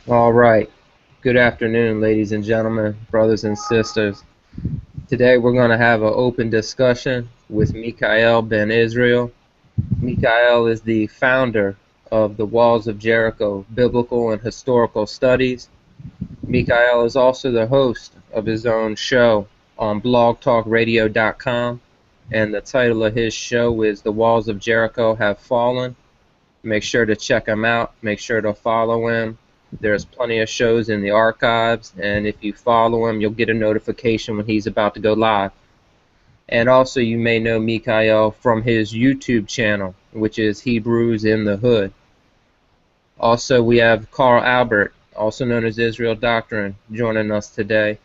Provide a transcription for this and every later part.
All right. Good afternoon, ladies and gentlemen, brothers and sisters. Today we're going to have an open discussion with Mikha'EL Ben Israel. Mikha'EL is the founder of the Walls of Jericho Biblical and Historical Studies. Mikha'EL is also the host of his own show on blogtalkradio.com, and the title of his show is The Walls of Jericho Have Fallen. Make sure to check him out. Make sure to follow him. There's plenty of shows in the archives, and if you follow him, you'll get a notification when he's about to go live. And also, you may know Mikha'EL from his YouTube channel, which is Hebrews in the Hood. Also, we have Carl Albert, also known as Israel Doctrine, joining us today.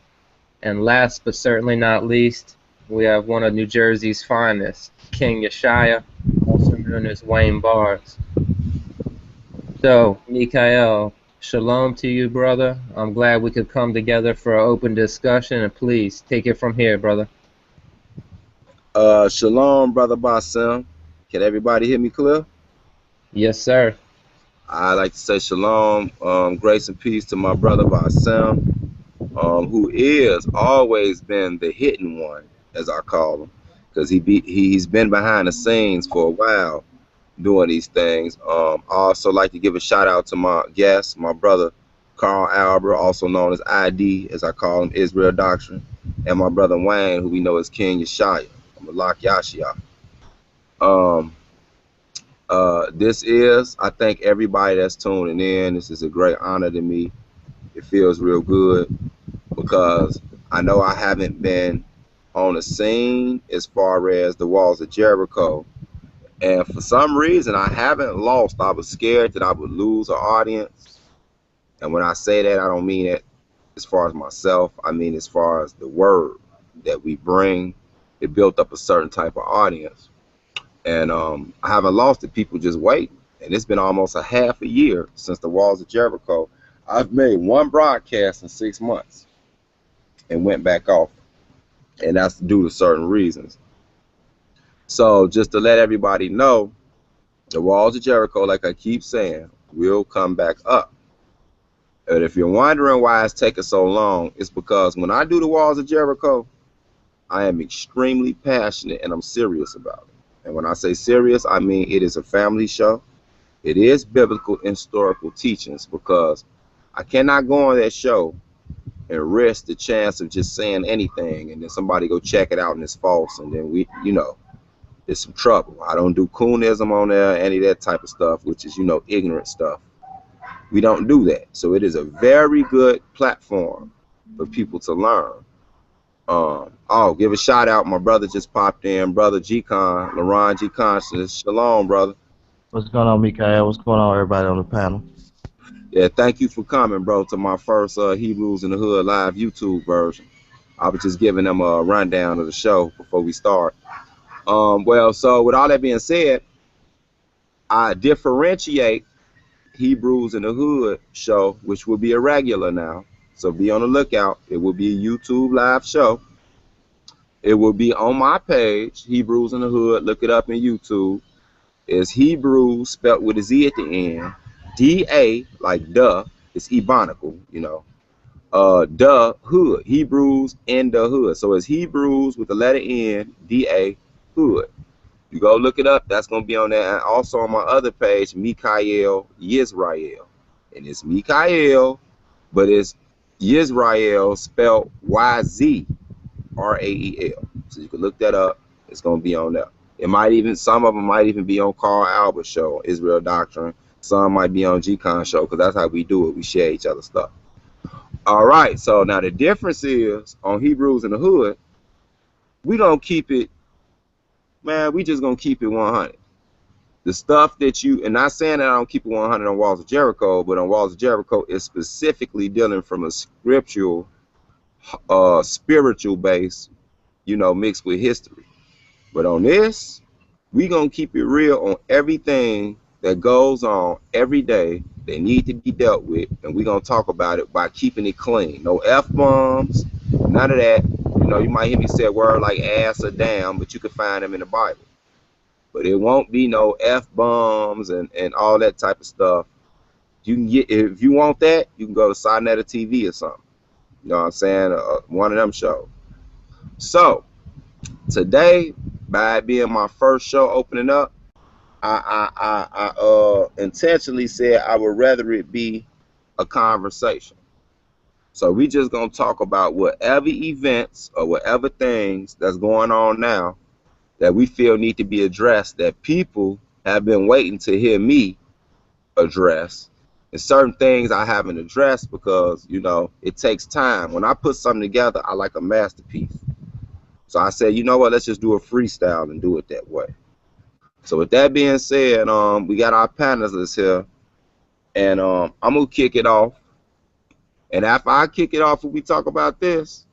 And last but certainly not least, we have one of New Jersey's finest, King Yeshaya, also known as Wayne Bars. So, Mikha'EL, shalom to you, brother. I'm glad we could come together for an open discussion, and please take it from here, brother. Shalom, brother Basim. Can everybody hear me clear? Yes, sir. I like to say shalom, grace and peace to my brother Basim, who is always been the hidden one, as I call him, because he's been behind the scenes for a while doing these things. I also like to give a shout out to my guest, my brother Carl Albert, also known as ID, as I call him, Israel Doctrine, and my brother Wayne, who we know as King Yeshaya. I'm a Malak Yashia. Um, I thank everybody that's tuning in. This is a great honor to me. It feels real good because I know I haven't been on the scene as far as the walls of Jericho. And for some reason, I haven't lost. I was scared that I would lose an audience. And when I say that, I don't mean it as far as myself. I mean as far as the word that we bring. It built up a certain type of audience. And I haven't lost it. People just wait. And it's been almost a half a year since the Walls of Jericho. I've made one broadcast in 6 months and went back off. And that's due to certain reasons. So just to let everybody know, the Walls of Jericho, like I keep saying, will come back up. And if you're wondering why it's taking so long, it's because when I do the Walls of Jericho, I am extremely passionate and I'm serious about it. And when I say serious, I mean it is a family show. It is biblical and historical teachings, because I cannot go on that show and risk the chance of just saying anything and then somebody go check it out and it's false, and then there's some trouble. I don't do coonism on there, any of that type of stuff, which is, ignorant stuff. We don't do that. So it is a very good platform for people to learn. Give a shout out. My brother just popped in, brother G-Con, LaRon G-Con says, shalom, brother. What's going on, Mikha'EL? What's going on, everybody on the panel? Yeah, thank you for coming, bro, to my first Hebrews in the Hood live YouTube version. I was just giving them a rundown of the show before we start. So with all that being said, I differentiate Hebrews in the Hood show, which will be a regular now. So be on the lookout. It will be a YouTube live show. It will be on my page, Hebrews in the Hood. Look it up in YouTube. It's Hebrews spelled with a Z at the end. D-A, like duh. It's ebonical, Hood. Hebrews in the Hood. So it's Hebrews with the letter N, D-A, Hood. You go look it up. That's going to be on there. And also on my other page, Mikha'EL Yisrael. And it's Mikha'EL, but it's Yisrael spelled Y-Z-R-A-E-L. So you can look that up. It's going to be on there. Some of them might even be on Carl Albert show, Israel Doctrine. Some might be on G-Con show, because that's how we do it. We share each other's stuff. All right. So now the difference is on Hebrews in the Hood, we going to keep it, man, we just going to keep it 100. The stuff that and not saying that I don't keep it 100 on Walls of Jericho, but on Walls of Jericho, it's specifically dealing from a spiritual base, mixed with history. But on this, we going to keep it real on everything that goes on every day that need to be dealt with, and we're going to talk about it by keeping it clean. No F-bombs, none of that. You might hear me say a word like ass or damn, but you can find them in the Bible. But it won't be no F-bombs and all that type of stuff You can get, if you want that, you can go to Sonetta TV or something. You know what I'm saying? One of them shows. So today, by it being my first show opening up, I intentionally said I would rather it be a conversation. So we just gonna talk about whatever events or whatever things that's going on now that we feel need to be addressed, that people have been waiting to hear me address. And certain things I haven't addressed because, you know, it takes time. When I put something together, I like a masterpiece. So I said, you know what, let's just do a freestyle and do it that way. So with that being said, we got our panelists here, and I'm gonna kick it off. And after I kick it off, when we talk about this,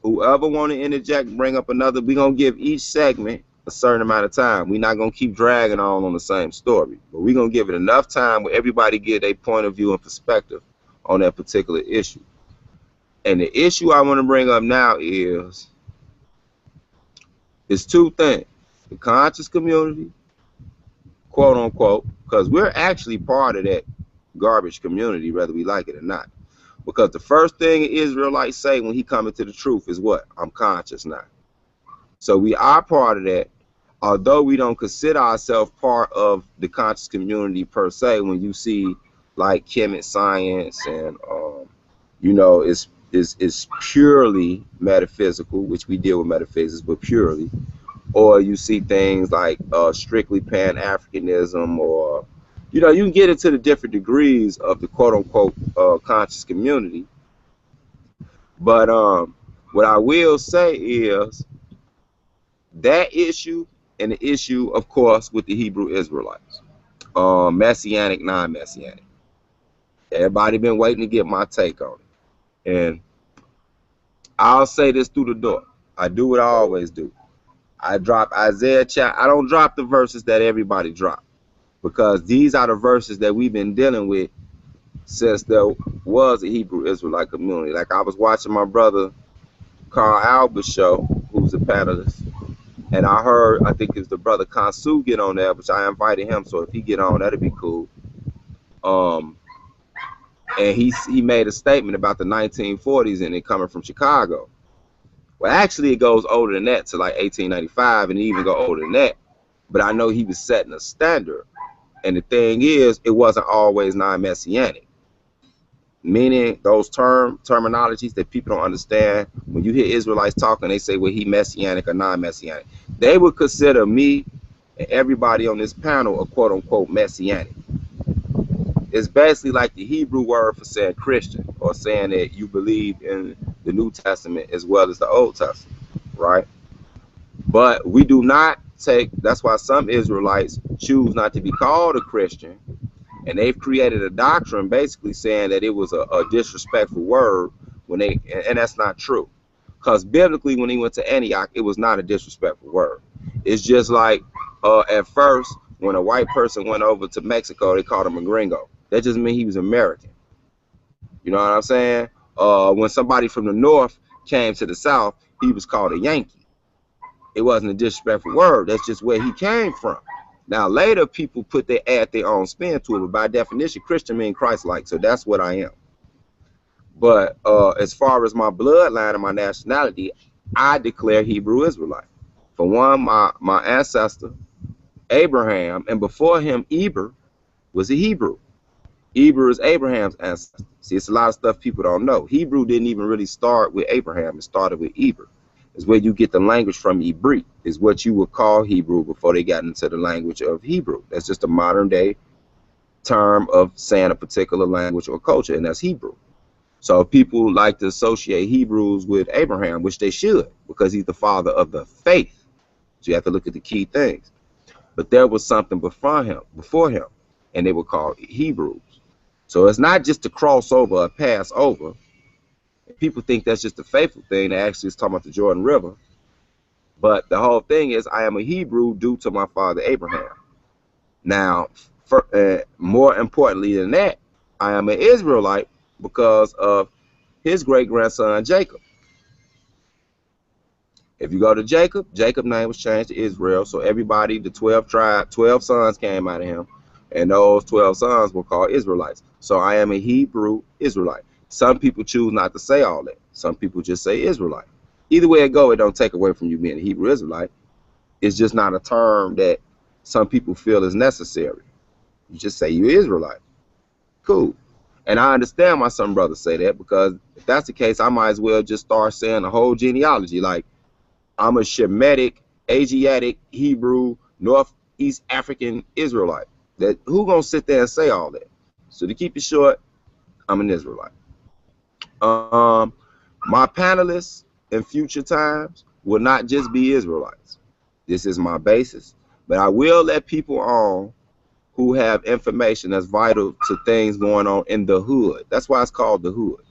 whoever want to interject, bring up another, we're going to give each segment a certain amount of time. We're not going to keep dragging on the same story, but we're going to give it enough time where everybody get a point of view and perspective on that particular issue. And the issue I want to bring up now is two things. The conscious community, quote unquote, because we're actually part of that garbage community, whether we like it or not. Because the first thing an Israelite say when he come into the truth is what? I'm conscious now. So we are part of that, although we don't consider ourselves part of the conscious community per se. When you see like Kemet science and you know, it's purely metaphysical, which we deal with metaphysics, but purely. Or you see things like strictly Pan-Africanism, or you know, you can get into the different degrees of the quote-unquote conscious community. But what I will say is that issue, and the issue, of course, with the Hebrew Israelites, messianic, non-messianic. Everybody been waiting to get my take on it, and I'll say this through the door. I do what I always do. I drop Isaiah chapter. I don't drop the verses that everybody drop, because these are the verses that we've been dealing with since there was a Hebrew Israelite community. Like I was watching my brother Carl Albert's show, who's a panelist, and I heard, I think it's the brother Kansu get on there, which I invited him, so if he get on, that'd be cool. And he made a statement about the 1940s and it coming from Chicago. Well, actually, it goes older than that, to like 1895, and it even go older than that. But I know he was setting a standard. And the thing is, it wasn't always non-messianic. Meaning those terminologies that people don't understand. When you hear Israelites talking, they say, well, he messianic or non-messianic. They would consider me and everybody on this panel a quote-unquote messianic. It's basically like the Hebrew word for saying Christian, or saying that you believe in the New Testament as well as the Old Testament, right? But we do not take, that's why some Israelites choose not to be called a Christian, and they've created a doctrine basically saying that it was a disrespectful word, when they, and that's not true. Because biblically, when he went to Antioch, it was not a disrespectful word. It's just like at first, when a white person went over to Mexico, they called him a gringo. That just means he was American. You know what I'm saying? When somebody from the North came to the South, he was called a Yankee. It wasn't a disrespectful word. That's just where he came from. Now, later, people add their own spin to it, but by definition, Christian means Christ-like, so that's what I am. But as far as my bloodline and my nationality, I declare Hebrew Israelite. For one, my ancestor, Abraham, and before him, Eber, was a Hebrew. Eber is Abraham's ancestor. See, it's a lot of stuff people don't know. Hebrew didn't even really start with Abraham. It started with Eber. It's where you get the language from. Hebrew is what you would call Hebrew before they got into the language of Hebrew. That's just a modern day term of saying a particular language or culture, and that's Hebrew. So people like to associate Hebrews with Abraham, which they should, because he's the father of the faith. So you have to look at the key things. But there was something before him, and they were called Hebrews. So it's not just a crossover or pass over. People think that's just a faithful thing. They actually is talking about the Jordan River. But the whole thing is, I am a Hebrew due to my father Abraham. Now, more importantly than that, I am an Israelite because of his great-grandson Jacob. If you go to Jacob's name was changed to Israel. So everybody, the 12 sons came out of him. And those 12 sons were called Israelites. So I am a Hebrew Israelite. Some people choose not to say all that. Some people just say Israelite. Either way it go, it don't take away from you being a Hebrew Israelite. It's just not a term that some people feel is necessary. You just say you're Israelite. Cool. And I understand why some brothers say that, because if that's the case, I might as well just start saying the whole genealogy. Like, I'm a Shemitic, Asiatic, Hebrew, Northeast African Israelite. That who gonna sit there and say all that? So to keep it short, I'm an Israelite. Um, my panelists in future times will not just be Israelites. This is my basis, but I will let people on who have information that's vital to things going on in the hood. That's why it's called the hood.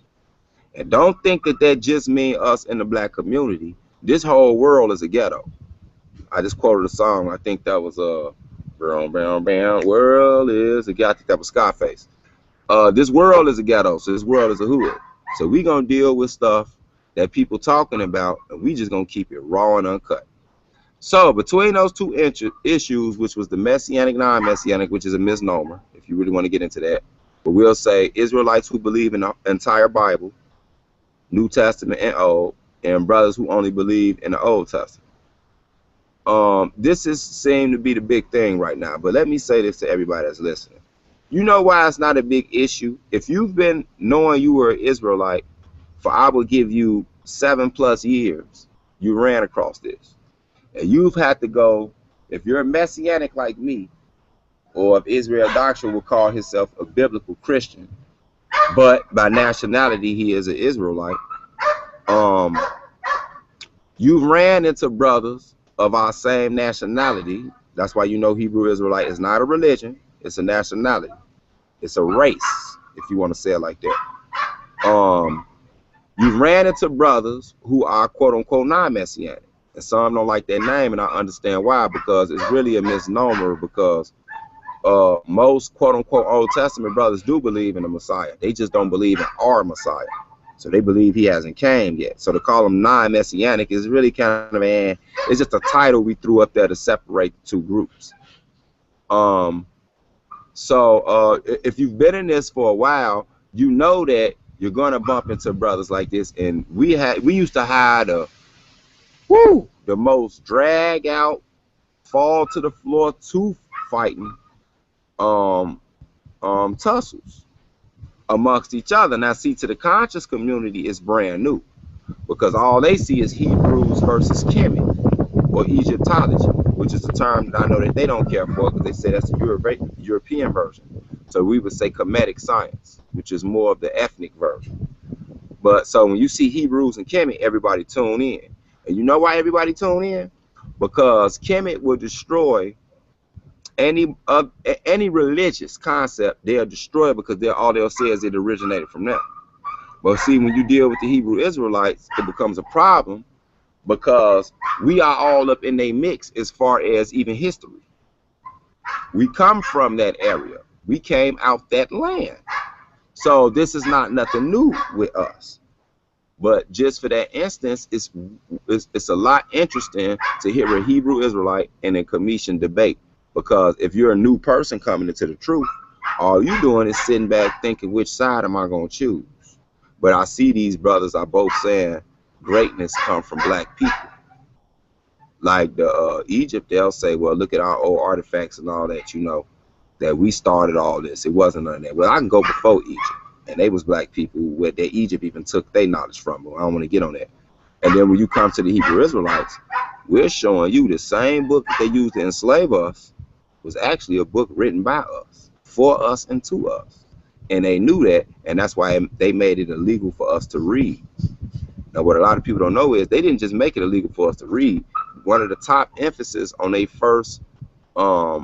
And don't think that that just means us in the black community. This whole world is a ghetto. I just quoted a song. I think that was brown, brown, brown. World is a ghetto. I think that was Scarface. This world is a ghetto, so this world is a hood. So we gonna deal with stuff that people talking about, and we just gonna keep it raw and uncut. So between those two issues, which was the messianic, non-messianic, which is a misnomer, if you really want to get into that, but we'll say Israelites who believe in the entire Bible, New Testament and Old, and brothers who only believe in the Old Testament. This is seem to be the big thing right now. But let me say this to everybody that's listening. You know why it's not a big issue? If you've been knowing you were an Israelite for, I will give you 7+ years, you ran across this. And you've had to go, if you're a messianic like me, or if Israel Doctrine will call himself a biblical Christian, but by nationality he is an Israelite, you ran into brothers of our same nationality. That's why you know Hebrew Israelite is not a religion, it's a nationality. It's a race, if you want to say it like that. You ran into brothers who are quote unquote non-messianic. And some don't like that name, and I understand why, because it's really a misnomer, because most quote unquote Old Testament brothers do believe in the Messiah. They just don't believe in our Messiah. So they believe he hasn't came yet. So to call him non-messianic is really kind of it's just a title we threw up there to separate the two groups. So if you've been in this for a while, you know that you're gonna bump into brothers like this. And we used to hide the most drag out, fall to the floor, tooth fighting tussles amongst each other. Now see, to the conscious community it's brand new, because all they see is Hebrews versus Kemet, or Egyptology, which is a term that I know that they don't care for, because they say that's the European version. So we would say Kemetic science, which is more of the ethnic version. But so when you see Hebrews and Kemet, everybody tune in. And you know why everybody tune in? Because Kemet will destroy any religious concept. They'll destroy it, because all they'll say is it originated from them. But see, when you deal with the Hebrew Israelites, it becomes a problem, because we are all up in a mix as far as even history. We come from that area. We came out that land. So this is not nothing new with us. But just for that instance, it's a lot interesting to hear a Hebrew Israelite in a Commission debate, because if you're a new person coming into the truth, all you doing is sitting back thinking, which side am I going to choose? But I see these brothers are both saying greatness come from black people. Like the Egypt, they'll say, well, look at our old artifacts and all that, you know, that we started all this. It wasn't none of that. Well, I can go before Egypt. And they was black people where Egypt even took their knowledge from them. I don't want to get on that. And then when you come to the Hebrew Israelites, we're showing you the same book that they used to enslave us was actually a book written by us, for us and to us. And they knew that, and that's why they made it illegal for us to read. Now, what a lot of people don't know is they didn't just make it illegal for us to read. One of the top emphasis on their first, I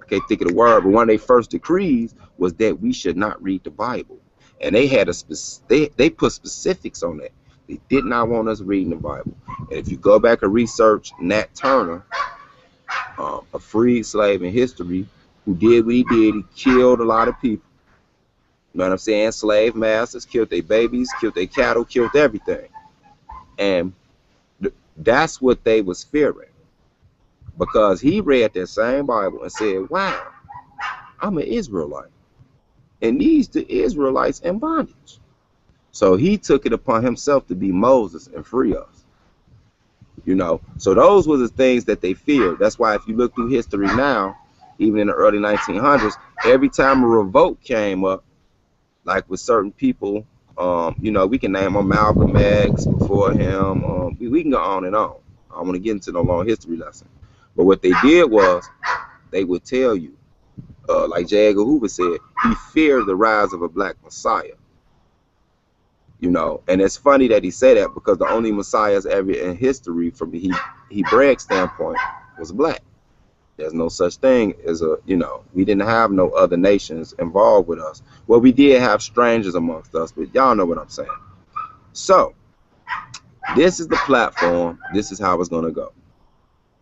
can't think of the word, but one of their first decrees was that we should not read the Bible. And they had they put specifics on that. They did not want us reading the Bible. And if you go back and research Nat Turner, a freed slave in history, who did what he did, he killed a lot of people. You know what I'm saying? Slave masters killed their babies, killed their cattle, killed everything. And that's what they was fearing, because he read that same Bible and said, wow, I'm an Israelite, and these the Israelites in bondage. So he took it upon himself to be Moses and free us. So those were the things that they feared. That's why if you look through history now, even in the early 1900s, every time a revolt came up, like with certain people, we can name them Malcolm X before him. We can go on and on. I don't want to get into no long history lesson. But what they did was they would tell you, like J. Edgar Hoover said, he feared the rise of a black Messiah. And it's funny that he said that because the only messiahs ever in history from the Hebraic standpoint was black. There's no such thing as we didn't have no other nations involved with us. Well, we did have strangers amongst us, but y'all know what I'm saying. So this is the platform. This is how it's going to go.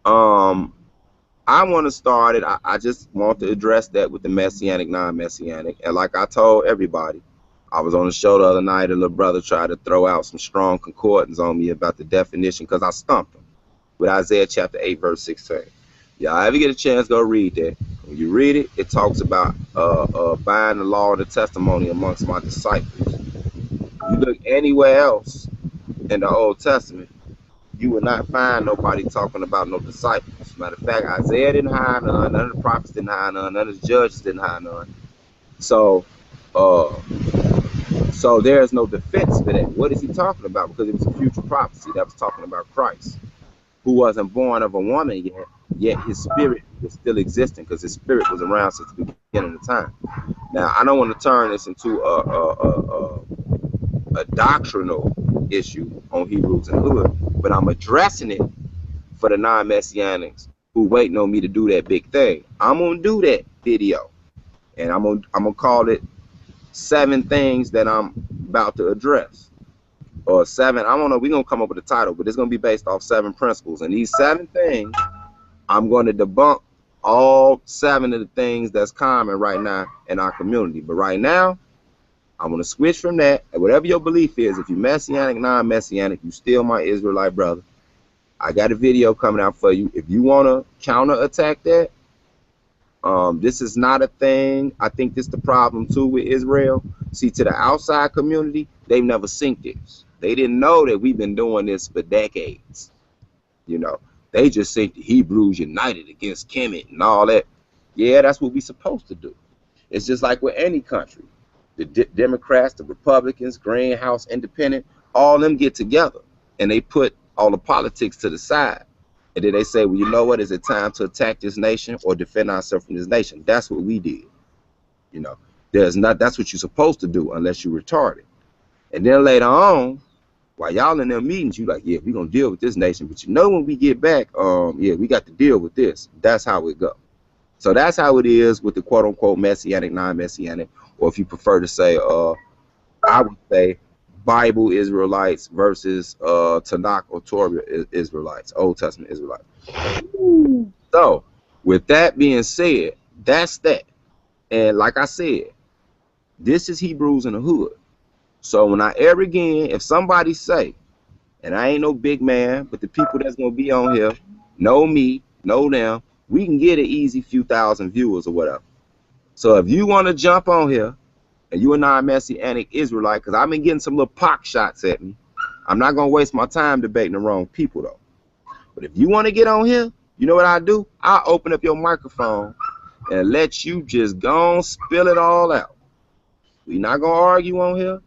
I want to start it. I just want to address that with the messianic, non-messianic. And like I told everybody, I was on the show the other night, a little brother tried to throw out some strong concordance on me about the definition because I stumped him with Isaiah chapter 8, verse 16. Y'all ever get a chance, go read that. When you read it, it talks about buying the law and the testimony amongst my disciples. You look anywhere else in the Old Testament, you will not find nobody talking about no disciples. Matter of fact, Isaiah didn't hire none of the prophets didn't hire none of the judges didn't hire none. So there's no defense for that. What is he talking about? Because it was a future prophecy that was talking about Christ, who wasn't born of a woman yet his spirit was still existing because his spirit was around since the beginning of time. Now, I don't want to turn this into a doctrinal issue on Hebrews and Hood, but I'm addressing it for the non-messianics who waiting on me to do that big thing. I'm gonna do that video, and I'm gonna call it 7 things that I'm about to address, or 7. I don't know. We're gonna come up with a title, but it's gonna be based off 7 principles, and these 7 things, I'm going to debunk all 7 of the things that's common right now in our community. But right now, I'm going to switch from that. And whatever your belief is, if you're messianic, non-messianic, you still my Israelite brother. I got a video coming out for you. If you want to counterattack that, this is not a thing. I think this is the problem too with Israel. See, to the outside community, they've never seen this. They didn't know that we've been doing this for decades. They just think the Hebrews united against Kemet and all that. Yeah, that's what we're supposed to do. It's just like with any country. The Democrats, the Republicans, Green House, Independent, all them get together and they put all the politics to the side. And then they say, well, you know what? Is it time to attack this nation or defend ourselves from this nation? That's what we did. That's what you're supposed to do unless you're retarded. And then later on, while y'all in them meetings, you like, yeah, we're going to deal with this nation. But when we get back, yeah, we got to deal with this. That's how it goes. So that's how it is with the quote-unquote messianic, non-messianic, or if you prefer to say, I would say Bible Israelites versus Tanakh or Torah Israelites, Old Testament Israelites. So with that being said, that's that. And like I said, this is Hebrews in the Hood. So when I ever again, if somebody say, and I ain't no big man, but the people that's going to be on here know me, know them, we can get an easy few thousand viewers or whatever. So if you want to jump on here and you a non-messianic Israelite, because I've been getting some little pock shots at me, I'm not going to waste my time debating the wrong people though. But if you want to get on here, you know what I do? I'll open up your microphone and let you just go and spill it all out. We're not going to argue on here.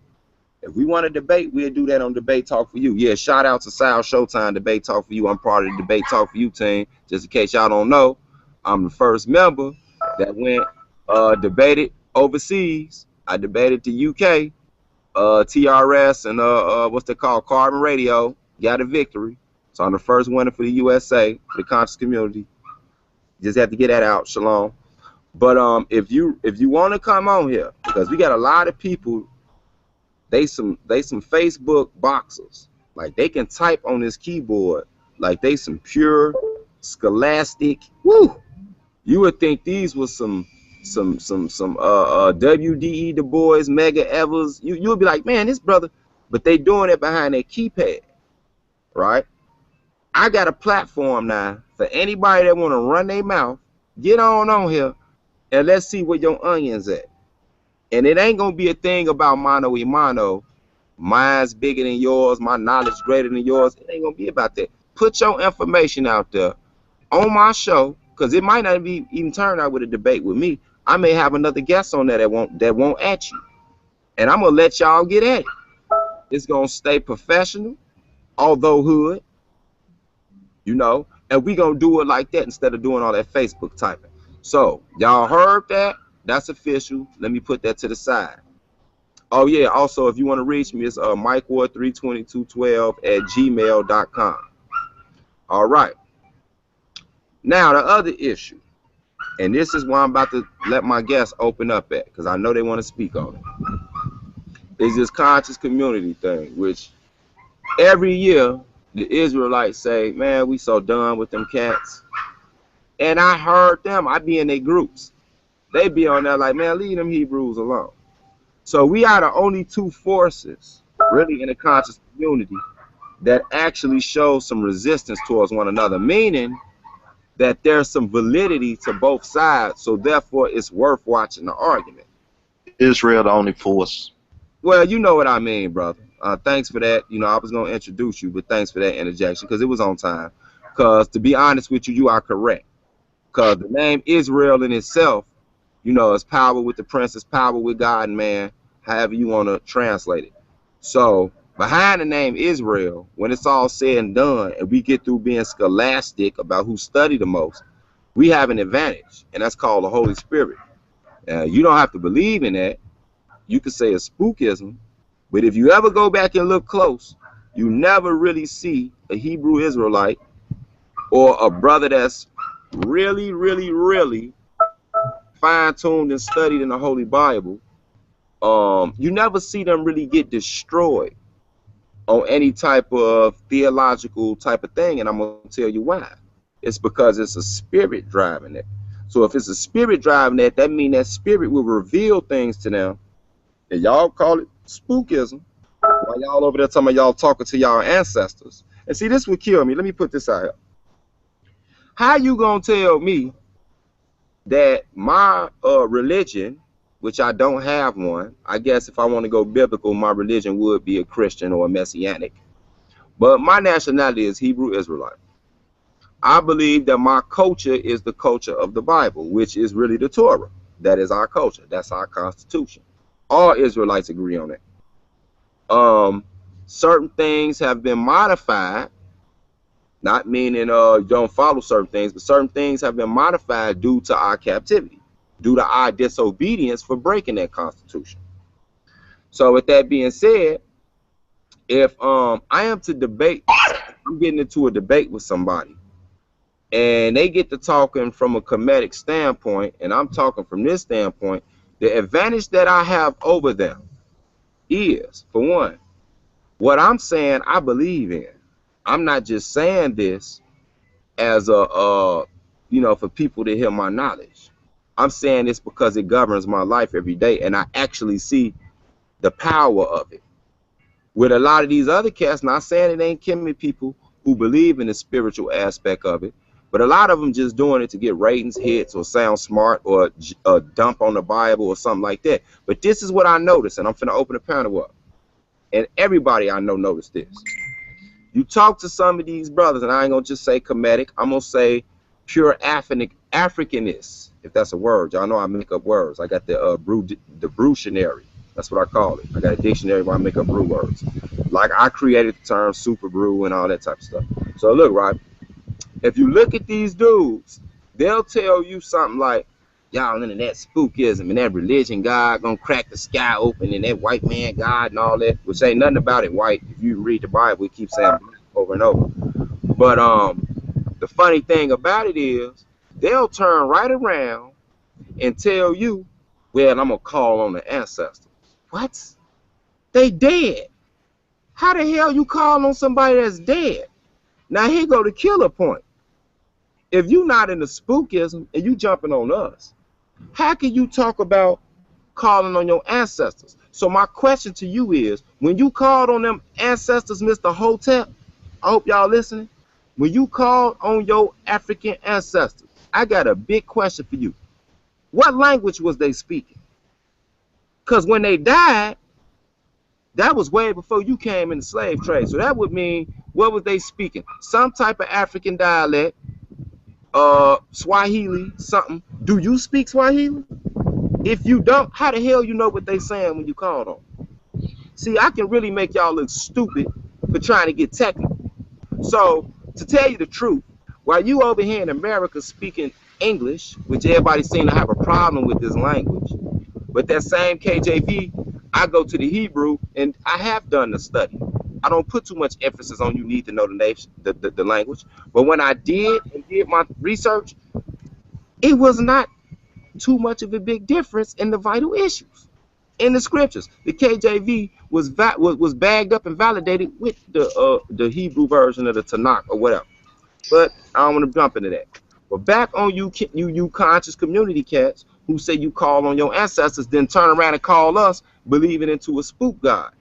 If we want to debate, we'll do that on Debate Talk for You. Yeah, shout out to Sal Showtime, Debate Talk for You. I'm part of the Debate Talk for You team. Just in case y'all don't know, I'm the first member that went debated overseas. I debated the UK, TRS, and what's they called, Carbon Radio. Got a victory. So I'm the first winner for the USA, for the conscious community. Just have to get that out. Shalom. But if you want to come on here, because we got a lot of people. They some Facebook boxers. Like they can type on this keyboard like they some pure scholastic. Woo! You would think these was some WDE Du Bois, Mega Evers. You would be like, man, this brother, but they doing it behind their keypad, right? I got a platform now for anybody that want to run their mouth. Get on here and let's see where your onions at. And it ain't gonna be a thing about mano y mano. Mine's bigger than yours, my knowledge greater than yours. It ain't gonna be about that. Put your information out there on my show, because it might not be even turn out with a debate with me. I may have another guest on there that won't at you. And I'm gonna let y'all get at it. It's gonna stay professional, although hood, you know, and we gonna do it like that instead of doing all that Facebook typing. So y'all heard that? That's official. Let me put that to the side. Oh yeah, also if you want to reach me, it's MikeWard32212@gmail.com. All right. Now the other issue, and this is why I'm about to let my guests open up at, because I know they want to speak on it, is this conscious community thing, which every year the Israelites say, man, we so done with them cats. And I heard them, I be in their groups. They be on there like, man, leave them Hebrews alone. So we are the only two forces really in the conscious community that actually show some resistance towards one another, meaning that there's some validity to both sides, so therefore it's worth watching the argument. Israel the only force. Well, you know what I mean, brother. Thanks for that. You know, I was going to introduce you, but thanks for that interjection, because it was on time. Because to be honest with you, you are correct. Because the name Israel in itself, you know, is power with the prince, is power with God and man, however you want to translate it. So behind the name Israel, when it's all said and done, and we get through being scholastic about who studied the most, we have an advantage, and that's called the Holy Spirit. You don't have to believe in that. You could say it's spookism, but if you ever go back and look close, you never really see a Hebrew Israelite or a brother that's really, really, really fine-tuned and studied in the Holy Bible. You never see them really get destroyed on any type of theological type of thing, and I'm going to tell you why. It's because it's a spirit driving it. So if it's a spirit driving that, that means that spirit will reveal things to them, and y'all call it spookism, while y'all over there talking about y'all talking to y'all ancestors. And see, this would kill me. Let me put this out here. How you gonna tell me that my religion, which I don't have one, I guess if I want to go biblical, my religion would be a Christian or a Messianic, but my nationality is Hebrew Israelite. I believe that my culture is the culture of the Bible, which is really the Torah. That is our culture. That's our constitution. All Israelites agree on it. Certain things have been modified, not meaning you don't follow certain things, but certain things have been modified due to our captivity, due to our disobedience for breaking that constitution. So with that being said, if I am to debate, I'm getting into a debate with somebody, and they get to talking from a comedic standpoint, and I'm talking from this standpoint, the advantage that I have over them is, for one, what I'm saying I believe in. I'm not just saying this as a you know, for people to hear my knowledge. I'm saying this because it governs my life every day, and I actually see the power of it. With a lot of these other cats, not saying it ain't Kimmy people who believe in the spiritual aspect of it, but a lot of them just doing it to get ratings, hits, or sound smart, or dump on the Bible or something like that. But this is what I noticed, and I'm finna open the panel up, and everybody I know noticed this. You talk to some of these brothers, and I ain't gonna just say comedic, I'm gonna say pure Africanness, if that's a word. Y'all know I make up words. I got the Brutionary. That's what I call it. I got a dictionary where I make up brew words. Like I created the term super brew and all that type of stuff. So look, right, if you look at these dudes, they'll tell you something like, y'all into that spookism and that religion God gonna crack the sky open and that white man God and all that, which ain't nothing about it white. If you read the Bible, it keeps saying over and over. But the funny thing about it is they'll turn right around and tell you, well, I'm gonna call on the ancestors. What? They dead. How the hell you call on somebody that's dead? Now here go the killer point. If you not into spookism and you jumping on us, how can you talk about calling on your ancestors? So my question to you is, when you called on them ancestors, Mr. Hotep, I hope y'all listening. When you called on your African ancestors, I got a big question for you. What language was they speaking? Because when they died, that was way before you came in the slave trade. So that would mean, what was they speaking? Some type of African dialect, Swahili, something. Do you speak Swahili? If you don't, how the hell you know what they saying when you call them? See, I can really make y'all look stupid for trying to get technical. So, to tell you the truth, while you over here in America speaking English, which everybody seem to have a problem with this language, but that same KJV, I go to the Hebrew, and I have done the study. I don't put too much emphasis on you need to know the nation, the language. But when I did and did my research, it was not too much of a big difference in the vital issues in the scriptures. The KJV was bagged up and validated with the Hebrew version of the Tanakh or whatever. But I don't want to jump into that. But back on you conscious community cats who say you call on your ancestors, then turn around and call us believing into a spook god.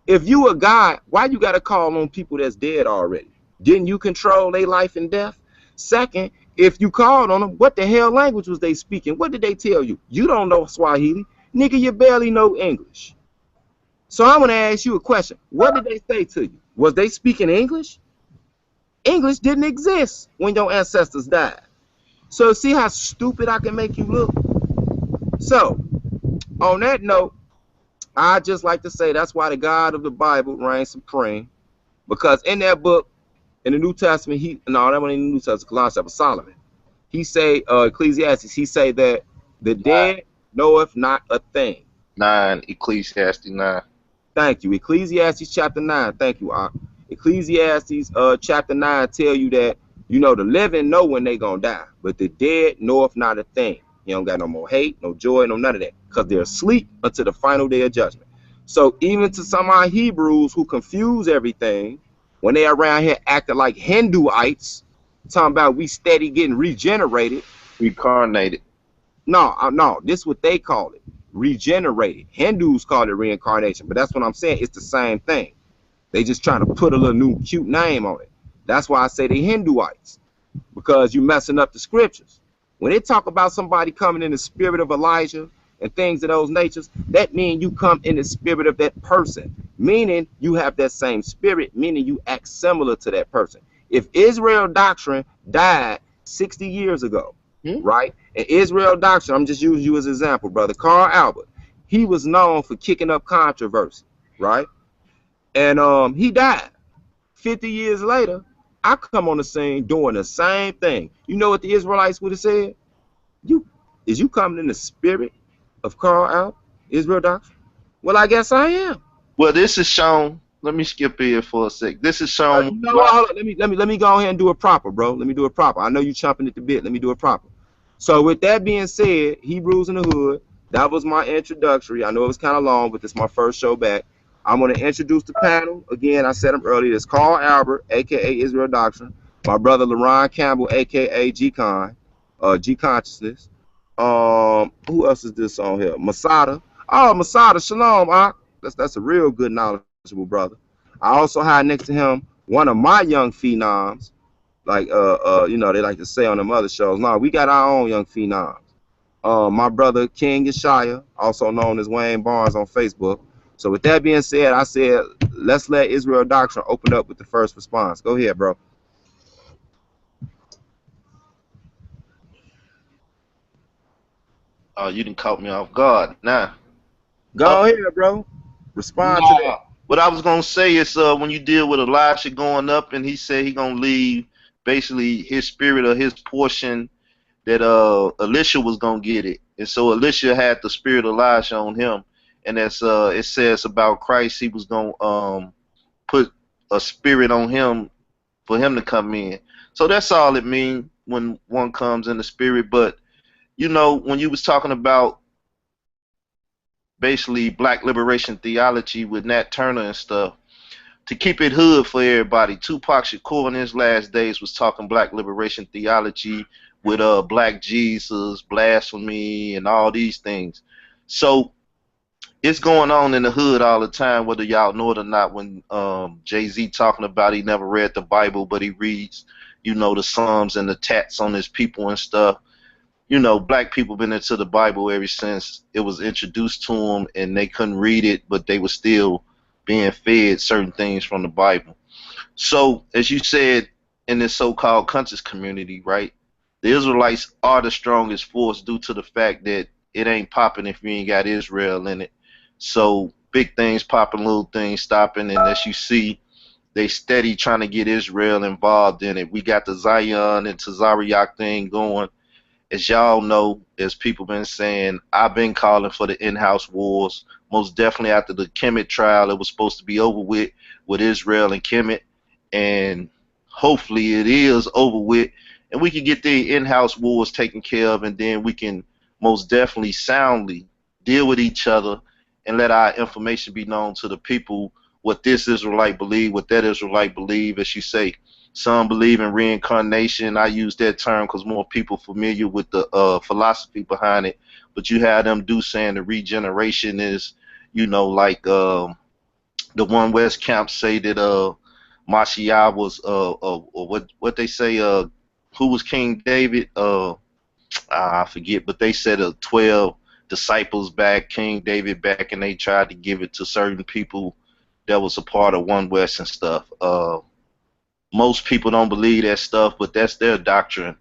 If you a god, why you got to call on people that's dead already? Didn't you control their life and death? Second, if you called on them, what the hell language was they speaking? What did they tell you? You don't know Swahili. Nigga, you barely know English. So I'm going to ask you a question. What did they say to you? Was they speaking English? English didn't exist when your ancestors died. So see how stupid I can make you look? So, on that note, I just like to say that's why the God of the Bible reigns supreme. Because in that book, in the New Testament, that one in the New Testament, Colossians, Solomon. He say, Ecclesiastes, he say that the dead knoweth not a thing. 9, Ecclesiastes 9. Thank you. Ecclesiastes chapter 9. Thank you, Ak. Ecclesiastes chapter 9 tell you that, the living know when they gonna die, but the dead knoweth not a thing. You don't got no more hate, no joy, no none of that, because they're asleep until the final day of judgment. So even to some of our Hebrews who confuse everything, when they around here acting like Hinduites, talking about we steady getting regenerated. Reincarnated. No, this is what they call it. Regenerated. Hindus call it reincarnation, but that's what I'm saying. It's the same thing. They just trying to put a little new cute name on it. That's why I say they Hinduites, because you messing up the scriptures. When they talk about somebody coming in the spirit of Elijah and things of those natures, that means you come in the spirit of that person, meaning you have that same spirit, meaning you act similar to that person. If Israel doctrine died 60 years ago, right? And Israel doctrine, I'm just using you as an example, brother. Carl Albert, he was known for kicking up controversy, right? And he died. 50 years later, I come on the scene doing the same thing. You know what the Israelites would have said? You coming in the spirit of Carl Albert, Israel doctrine? Well, I guess I am. Well, this is shown. Let me skip here for a sec. This is shown. Hold on. Let me go ahead and do it proper, bro. Let me do it proper. I know you chomping at the bit. Let me do it proper. So with that being said, Hebrews in the Hood, that was my introductory. I know it was kind of long, but this is my first show back. I'm going to introduce the panel. Again, I said him earlier. It's Carl Albert, a.k.a. Israel Doctrine. My brother, LaRon Campbell, a.k.a. G-Con, G-Consciousness. Who else is this on here? Masada. Oh, Masada, shalom, Ak. That's a real good, knowledgeable brother. I also had next to him one of my young phenoms. Like, they like to say on them other shows. No, we got our own young phenoms. My brother, King Yeshaya, also known as Wayne Barnes on Facebook. So with that being said, I said, let's let Israel Doctrine open up with the first response. Go ahead, bro. Oh, you didn't caught me off guard. Nah. Go ahead, bro. Respond to that. What I was gonna say is, when you deal with Elisha going up, and he said he gonna leave basically his spirit or his portion, that Elisha was gonna get it, and so Elisha had the spirit of Elisha on him, and as it says about Christ, he was gonna put a spirit on him for him to come in. So that's all it means when one comes in the spirit. But when you was talking about basically black liberation theology with Nat Turner and stuff, to keep it hood for everybody, Tupac Shakur in his last days was talking black liberation theology with black Jesus, blasphemy, and all these things. So it's going on in the hood all the time, whether y'all know it or not. When Jay-Z talking about he never read the Bible, but he reads, the Psalms and the tats on his people and stuff. you know, black people been into the Bible ever since it was introduced to them, and they couldn't read it, but they were still being fed certain things from the Bible. So, as you said, in this so-called conscious community, right? The Israelites are the strongest force due to the fact that it ain't popping if you ain't got Israel in it. So, big things popping, little things stopping, and as you see, they steady trying to get Israel involved in it. We got the Zion and Tazariak thing going. As y'all know, as people been saying, I've been calling for the in-house wars. Most definitely after the Kemet trial, it was supposed to be over with Israel and Kemet, and hopefully it is over with, and we can get the in-house wars taken care of, and then we can most definitely soundly deal with each other and let our information be known to the people what this Israelite believe, what that Israelite believe. As you say, some believe in reincarnation. I use that term because more people familiar with the philosophy behind it. But you have them do saying the regeneration is, you know, like the one West Camp say that Mashiach was or what they say who was King David I forget, but they said 12 disciples back, King David back, and they tried to give it to certain people that was a part of One West and stuff. Most people don't believe that stuff, but that's their doctrine.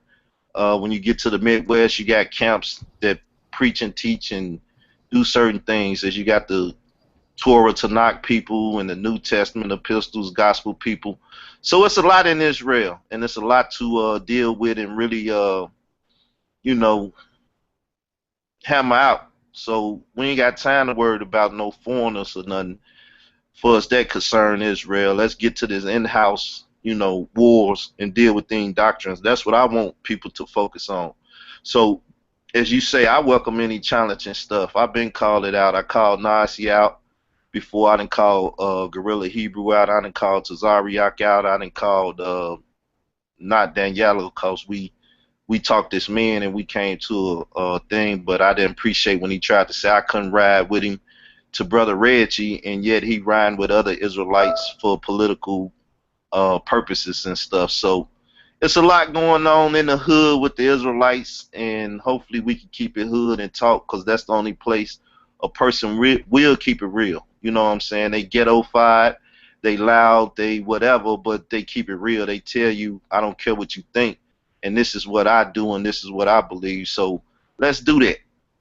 When you get to the Midwest, you got camps that preach and teach and do certain things. As you got the Torah Tanakh people and the New Testament epistles, gospel people. So it's a lot in Israel, and it's a lot to deal with and really, you know, hammer out. So we ain't got time to worry about no foreigners or nothing. For us that concern Israel, let's get to this in-house, you know, wars and deal with these doctrines. That's what I want people to focus on. So, as you say, I welcome any challenge and stuff. I've been called it out. I called Nasi out before. I didn't call Gorilla Hebrew out. I didn't call Tazariak out. I didn't call not Daniela because we talked as men and we came to a thing. But I didn't appreciate when he tried to say I couldn't ride with him to Brother Reggie, and yet he ran with other Israelites for political purposes and stuff. So it's a lot going on in the hood with the Israelites, and hopefully we can keep it hood and talk, because that's the only place a person will keep it real. You know what I'm saying? They ghetto-fied, they loud, they whatever, but they keep it real. They tell you, I don't care what you think, and this is what I do, and this is what I believe. So let's do that.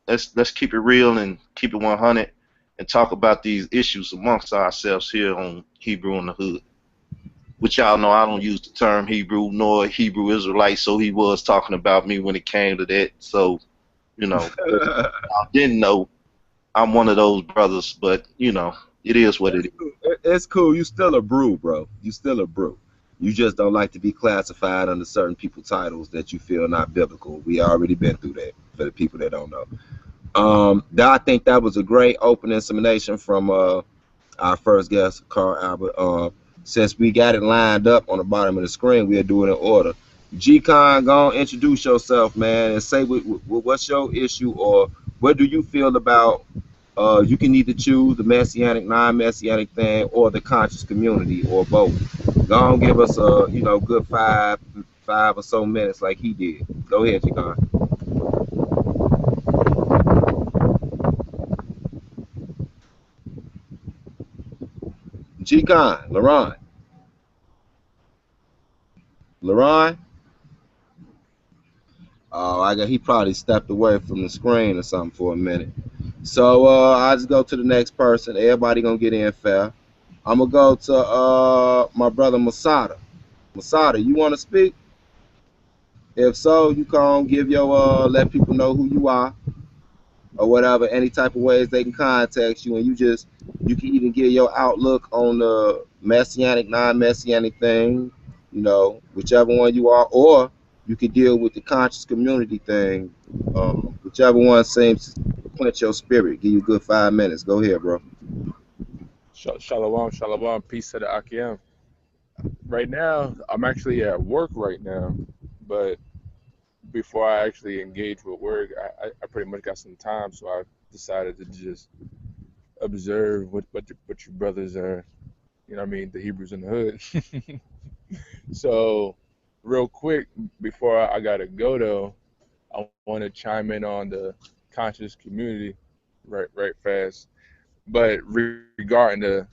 Let's keep it real and keep it 100 and talk about these issues amongst ourselves here on Hebrew in the Hood. Which y'all know I don't use the term Hebrew nor Hebrew Israelite, so he was talking about me when it came to that. So, you know, I didn't know I'm one of those brothers, but, you know, it is what it is. It's cool. You still a brew, bro. You still a brew. You just don't like to be classified under certain people titles that you feel not biblical. We already been through that for the people that don't know. I think that was a great opening summation from our first guest, Carl Albert. Since we got it lined up on the bottom of the screen, we'll do it in order. G-Con, go on, introduce yourself, man, and say what's your issue, or what do you feel about, you can either choose the messianic, non-messianic thing, or the conscious community, or both. Go on, give us a, good five or so minutes like he did. Go ahead, G-Con. G-Con, LaRon. Oh, he probably stepped away from the screen or something for a minute. So I just go to the next person. Everybody gonna get in fair. I'm gonna go to my brother Masada. Masada, you want to speak? If so, you can give your let people know who you are or whatever. Any type of ways they can contact you, and you can even give your outlook on the messianic, non-messianic thing. Whichever one you are, or you could deal with the conscious community thing. Whichever one seems to quench your spirit. Give you a good 5 minutes. Go ahead, bro. Shalom, shalom, peace to the Akim. Right now, I'm actually at work right now, but before I actually engage with work, I pretty much got some time, so I decided to just observe what your brothers are, the Hebrews in the hood. So, real quick, before I gotta go though, I want to chime in on the conscious community right fast. But regarding the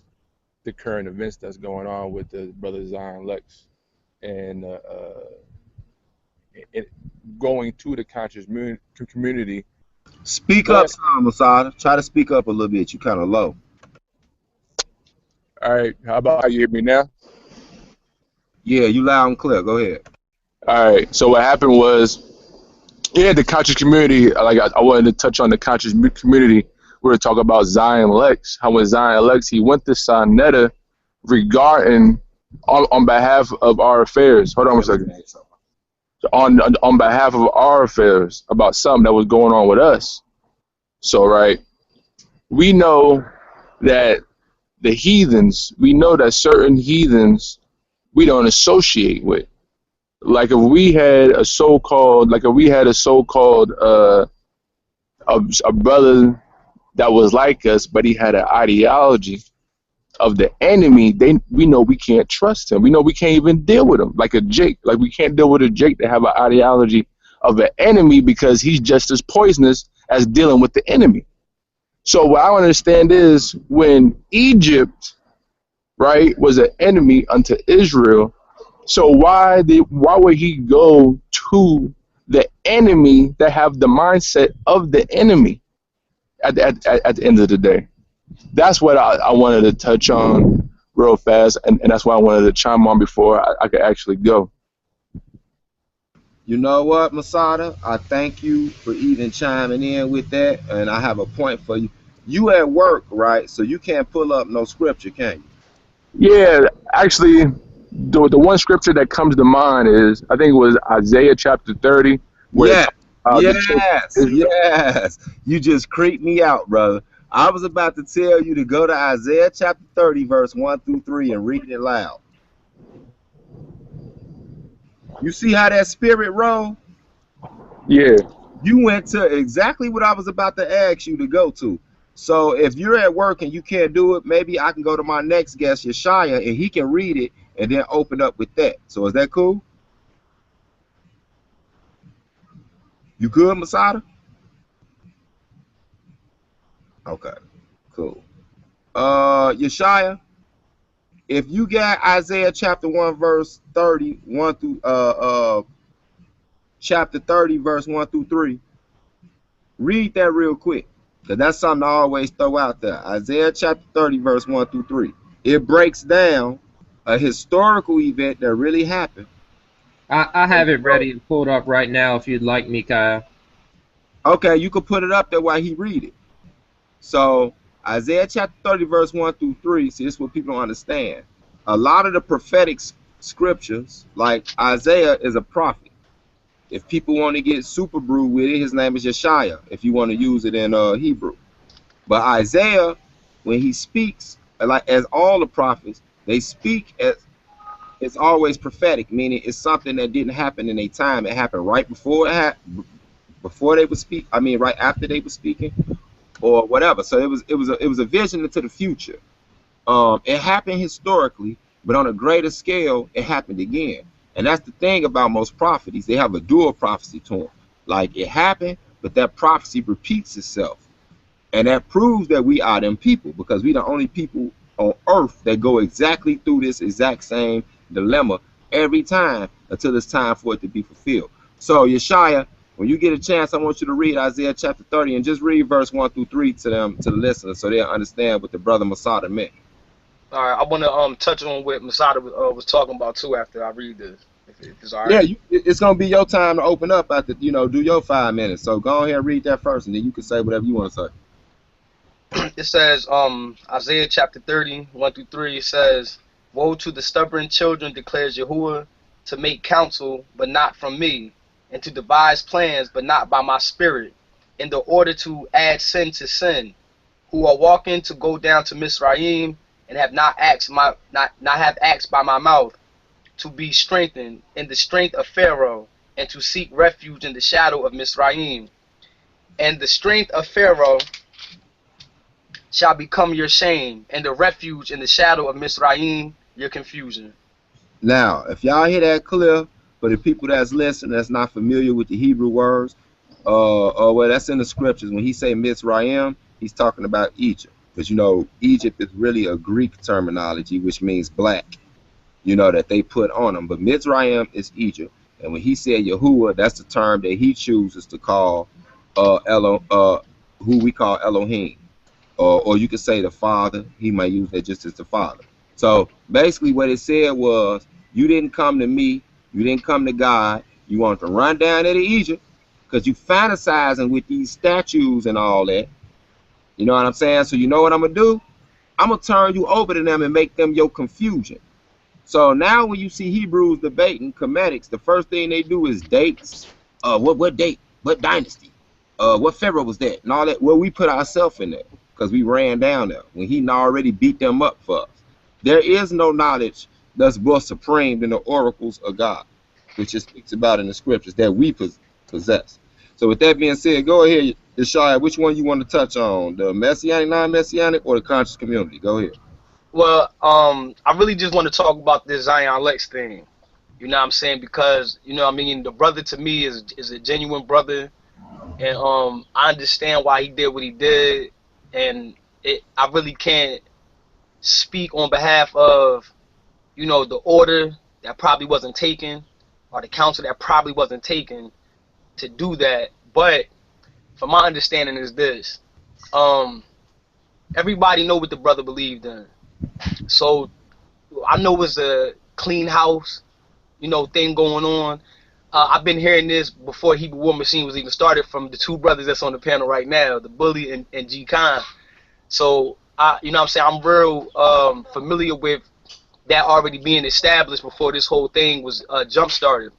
current events that's going on with the brother Zion Lex and it, going to the conscious community. Speak up, One, Tom Masada. Try to speak up a little bit. You kind of low. all right, how about you hear me now? Yeah, you loud and clear. Go ahead. All right, so what happened was, yeah, the conscious community, like I wanted to touch on the conscious community. We were talking about Zion Lex, how when Zion Lex, he went to Sonetta regarding, on behalf of our affairs. Hold on a second. On behalf of our affairs about something that was going on with us. So, right, we know that the heathens, we know that certain heathens we don't associate with. Like if we had a so-called, a brother that was like us, but he had an ideology of the enemy, we know we can't trust him. We know we can't even deal with him. Like a Jake, like we can't deal with a Jake that have an ideology of an enemy because he's just as poisonous as dealing with the enemy. So what I understand is when Egypt, right, was an enemy unto Israel, so why would he go to the enemy that have the mindset of the enemy at the end of the day? That's what I wanted to touch on real fast, and that's why I wanted to chime on before I could actually go. You know what, Masada? I thank you for even chiming in with that, and I have a point for you. You at work, right? So you can't pull up no scripture, can you? Yeah, actually, the one scripture that comes to mind is, I think it was Isaiah chapter 30, where it Yeah. talks about the children Yes. of Israel. Yes. You just creeped me out, brother. I was about to tell you to go to Isaiah chapter 30, verse 1 through 3, and read it loud. You see how that spirit roll? Yeah, You went to exactly what I was about to ask you to go to. So if you're at work and you can't do it, maybe I can go to my next guest, Yeshaya, and he can read it and then open up with that. So is that cool? You good, Masada? Okay, cool. Yeshaya, if you got Isaiah chapter 1, verse 30, 1 through chapter 30, verse 1 through 3, read that real quick. Because that's something I always throw out there. Isaiah chapter 30, verse 1 through 3. It breaks down a historical event that really happened. I have it ready and pulled up right now if you'd like, Mikha'EL. Okay, you could put it up there while he read it. So Isaiah chapter 30, verse 1 through 3, see, this is what people don't understand. A lot of the prophetic scriptures, like Isaiah is a prophet. If people want to get super brewed with it, his name is Yeshaya, if you want to use it in Hebrew. But Isaiah, when he speaks, like as all the prophets, they speak as it's always prophetic, meaning it's something that didn't happen in a time. It happened right before before they would speak. I mean, right after they were speaking, or whatever. So it was a vision into the future. It happened historically, but on a greater scale, it happened again. And that's the thing about most prophecies. They have a dual prophecy to them. Like it happened, but that prophecy repeats itself. And that proves that we are them people, because we the only people on earth that go exactly through this exact same dilemma every time until it's time for it to be fulfilled. So Yeshaya, when you get a chance, I want you to read Isaiah chapter 30 and just read verse 1 through 3 to the listeners so they'll understand what the brother Masada meant. All right, I want to touch on what Masada was talking about too after I read this, if it's all Yeah, right. it's gonna be your time to open up after do your 5 minutes. So go ahead and read that first, and then you can say whatever you want to say. It says, Isaiah chapter 30, 1 through 3, it says, "Woe to the stubborn children, declares Yahuwah, to make counsel, but not from me, and to devise plans, but not by my spirit, in the order to add sin to sin, who are walking to go down to Mizraim, and have not have asked by my mouth, to be strengthened in the strength of Pharaoh, and to seek refuge in the shadow of Mizraim. And the strength of Pharaoh shall become your shame, and the refuge in the shadow of Mizraim your confusion." Now, if y'all hear that clear, for the people that's listening that's not familiar with the Hebrew words, Well, that's in the scriptures. When he say Mizraim, he's talking about Egypt, because Egypt is really a Greek terminology, which means black. That they put on them. But Mizraim is Egypt, and when he said Yahuwah, that's the term that he chooses to call who we call Elohim, or you could say the Father. He might use that just as the Father. So basically, what it said was, you didn't come to me, you didn't come to God. You want to run down into Egypt because you fantasizing with these statues and all that. You know what I'm saying? So you know what I'm gonna do? I'm gonna turn you over to them and make them your confusion. So now when you see Hebrews debating Comedics, the first thing they do is dates. What date? What dynasty? What pharaoh was that? And all that. Well, we put ourselves in there because we ran down there when he already beat them up for us. There is no knowledge that's more supreme than the oracles of God, which it speaks about in the scriptures that we possess. So with that being said, go ahead, Yeshaya. Which one you want to touch on? The messianic, non-messianic, or the conscious community? Go ahead. Well, I really just want to talk about this Zion Lex thing. You know what I'm saying? Because, I mean, the brother to me is a genuine brother. And I understand why he did what he did. And I really can't speak on behalf of, the order that probably wasn't taken, or the counsel that probably wasn't taken to do that. But from my understanding is this. Everybody know what the brother believed in. So I know it's a clean house, thing going on. I've been hearing this before Hebrew War Machine was even started from the two brothers that's on the panel right now, the Bully and G Khan. So you know what I'm saying, I'm real familiar with that already being established before this whole thing was jump started.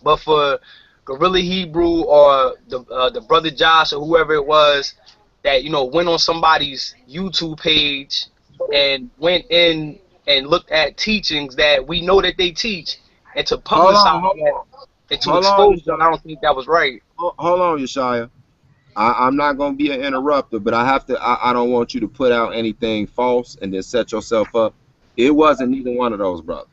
But for Gorilla Hebrew or the brother Josh or whoever it was that went on somebody's YouTube page and went in and looked at teachings that we know that they teach, and to publicize that and to expose them, I don't think that was right. Hold on, Yeshaya. I'm not gonna be an interrupter, but I have to. I don't want you to put out anything false and then set yourself up. It wasn't neither one of those brothers.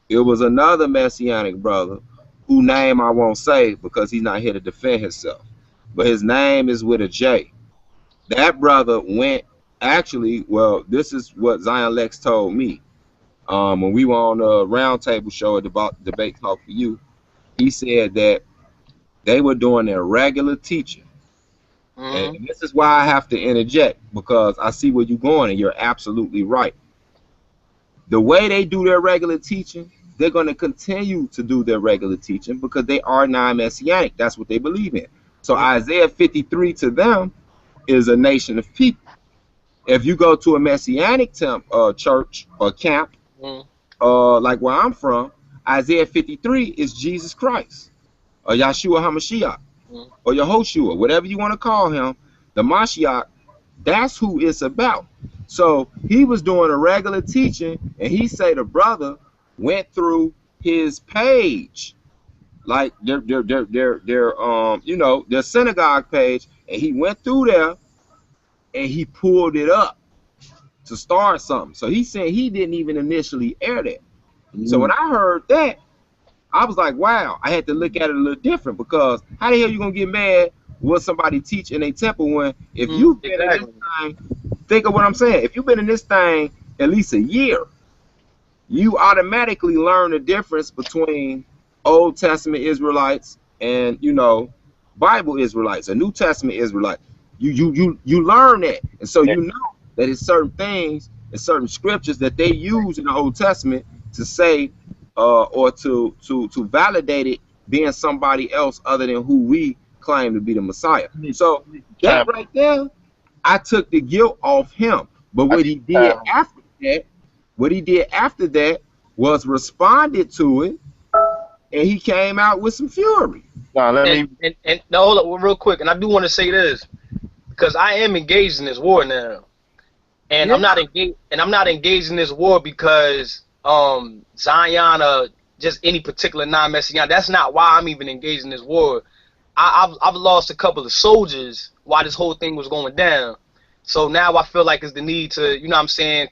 It was another messianic brother, whose name I won't say because he's not here to defend himself. But his name is with a J. That brother went, actually, well, this is what Zion Lex told me. When we were on a roundtable show at Debate Talk for You, he said that they were doing their regular teaching. And this is why I have to interject, because I see where you're going, and you're absolutely right. The way they do their regular teaching, they're going to continue to do their regular teaching because they are non-messianic. That's what they believe in. So Isaiah 53 to them is a nation of people. If you go to a messianic church or camp, like where I'm from, Isaiah 53 is Jesus Christ, or Yahshua HaMashiach, or Yehoshua, whatever you want to call him, the Mashiach. That's who it's about. So he was doing a regular teaching, and he say the brother went through his page, like their synagogue page, and he went through there and he pulled it up to start something. So he said he didn't even initially air that. So when I heard that, I was like, wow. I had to look at it a little different, because how the hell you gonna get mad with somebody teach in a temple when if you've been in this thing, think of what I'm saying. If you've been in this thing at least a year, you automatically learn the difference between Old Testament Israelites and Bible Israelites, a New Testament Israelite. You learn that, and so you know that it's certain things and certain scriptures that they use in the Old Testament to say or to validate it being somebody else other than who we claim to be the Messiah. So that right there, I took the guilt off him. But what he did after that, was responded to it, and he came out with some fury. And hold up real quick, and I do want to say this, because I am engaged in this war now, and I'm not engaged in this war because Zion or just any particular non-messianic. That's not why I'm even engaged in this war. I've lost a couple of soldiers while this whole thing was going down. So now I feel like it's the need to,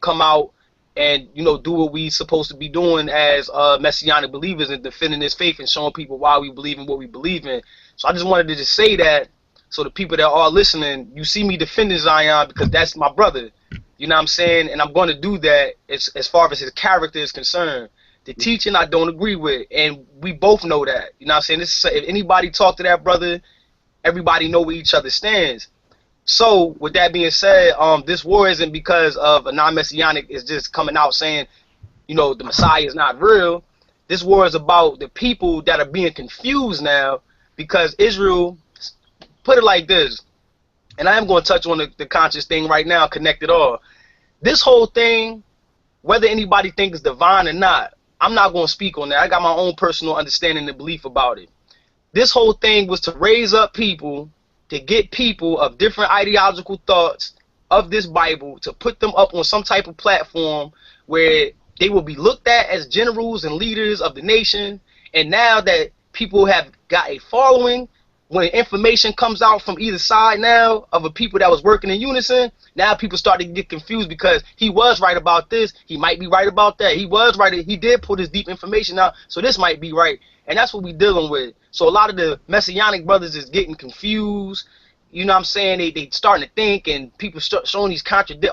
come out and, do what we supposed to be doing as messianic believers and defending this faith and showing people why we believe in what we believe in. So I just wanted to just say that, so the people that are listening, you see me defending Zion because that's my brother. You know what I'm saying? And I'm going to do that as far as his character is concerned. The teaching I don't agree with, and we both know that. You know what I'm saying? This is, if anybody talk to that brother, everybody know where each other stands. So with that being said, this war isn't because of a non-messianic is just coming out saying, you know, the Messiah is not real. This war is about the people that are being confused now because Israel, put it like this, and I am going to touch on the conscious thing right now, connect it all. This whole thing, whether anybody thinks it's divine or not, I'm not going to speak on that. I got my own personal understanding and belief about it. This whole thing was to raise up people, to get people of different ideological thoughts of this Bible, to put them up on some type of platform where they will be looked at as generals and leaders of the nation. And now that people have got a following, when information comes out from either side now of a people that was working in unison, now people start to get confused because he was right about this, he might be right about that, he was right, he did put his deep information out, so this might be right. And that's what we dealing with. So a lot of the messianic brothers is getting confused. You know what I'm saying? They starting to think, and people start showing these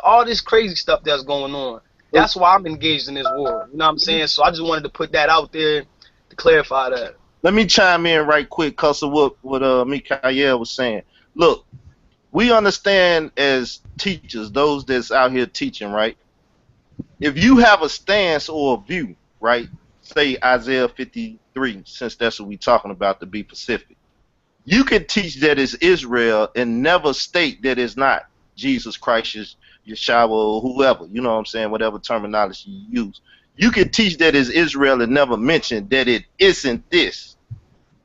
all this crazy stuff that's going on. That's why I'm engaged in this war. You know what I'm saying? So I just wanted to put that out there to clarify that. Let me chime in right quick because of what Mikha'EL was saying. Look, we understand as teachers, those that's out here teaching, right? If you have a stance or a view, right, say Isaiah 53, since that's what we're talking about, to be Pacific, you can teach that it's Israel and never state that it's not Jesus Christ, Yeshua, or whoever, you know what I'm saying, whatever terminology you use. You can teach that it's Israel and never mention that it isn't this.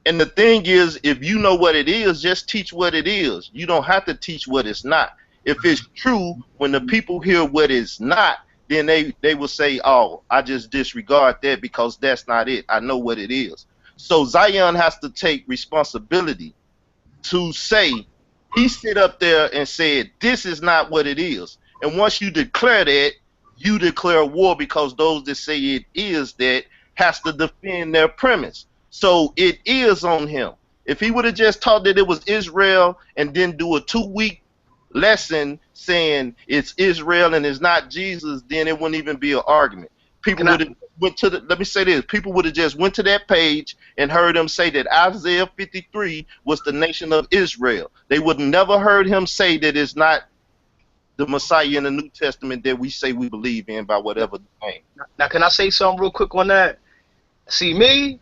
And the thing is, if you know what it is, just teach what it is. You don't have to teach what it's not. If it's true, when the people hear what it's not, then they will say, oh, I just disregard that because that's not it. I know what it is. So Zion has to take responsibility to say, he sit up there and said, this is not what it is. And once you declare that, you declare war, because those that say it is that has to defend their premise. So it is on him. If he would have just taught that it was Israel and then do a 2-week lesson saying it's Israel and it's not Jesus, then it wouldn't even be an argument. People would have went to the, let me say this, people would have just went to that page and heard him say that Isaiah 53 was the nation of Israel. They would have never heard him say that it's not the Messiah in the New Testament that we say we believe in by whatever name. Now, can I say something real quick on that? See, me,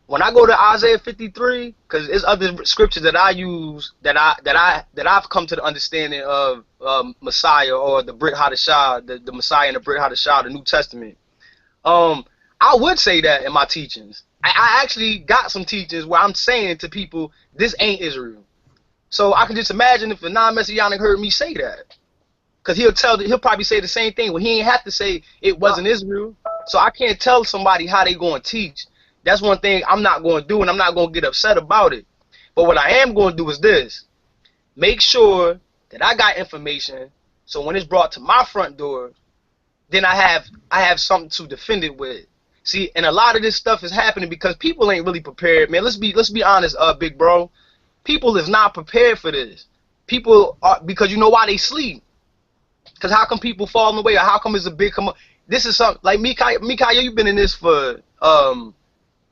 when I go to Isaiah 53, because there's other scriptures that I use that I've come to the understanding of Messiah, or the Brit Hadashah, the Messiah in the Brit Hadashah, the New Testament. I would say that in my teachings. I actually got some teachings where I'm saying to people, this ain't Israel. So I can just imagine if a non-messianic heard me say that, because he'll probably say the same thing. Well, he ain't have to say it wasn't Israel. So I can't tell somebody how they going to teach. That's one thing I'm not going to do, and I'm not going to get upset about it. But what I am going to do is this: make sure that I got information, so when it's brought to my front door, then I have something to defend it with. See, and a lot of this stuff is happening because people ain't really prepared, man. Let's be honest, big bro. People is not prepared for this. People are, because you know why they sleep. Because how come people falling away, or how come it's a big come up? This is something like Mikha'EL, you've been in this for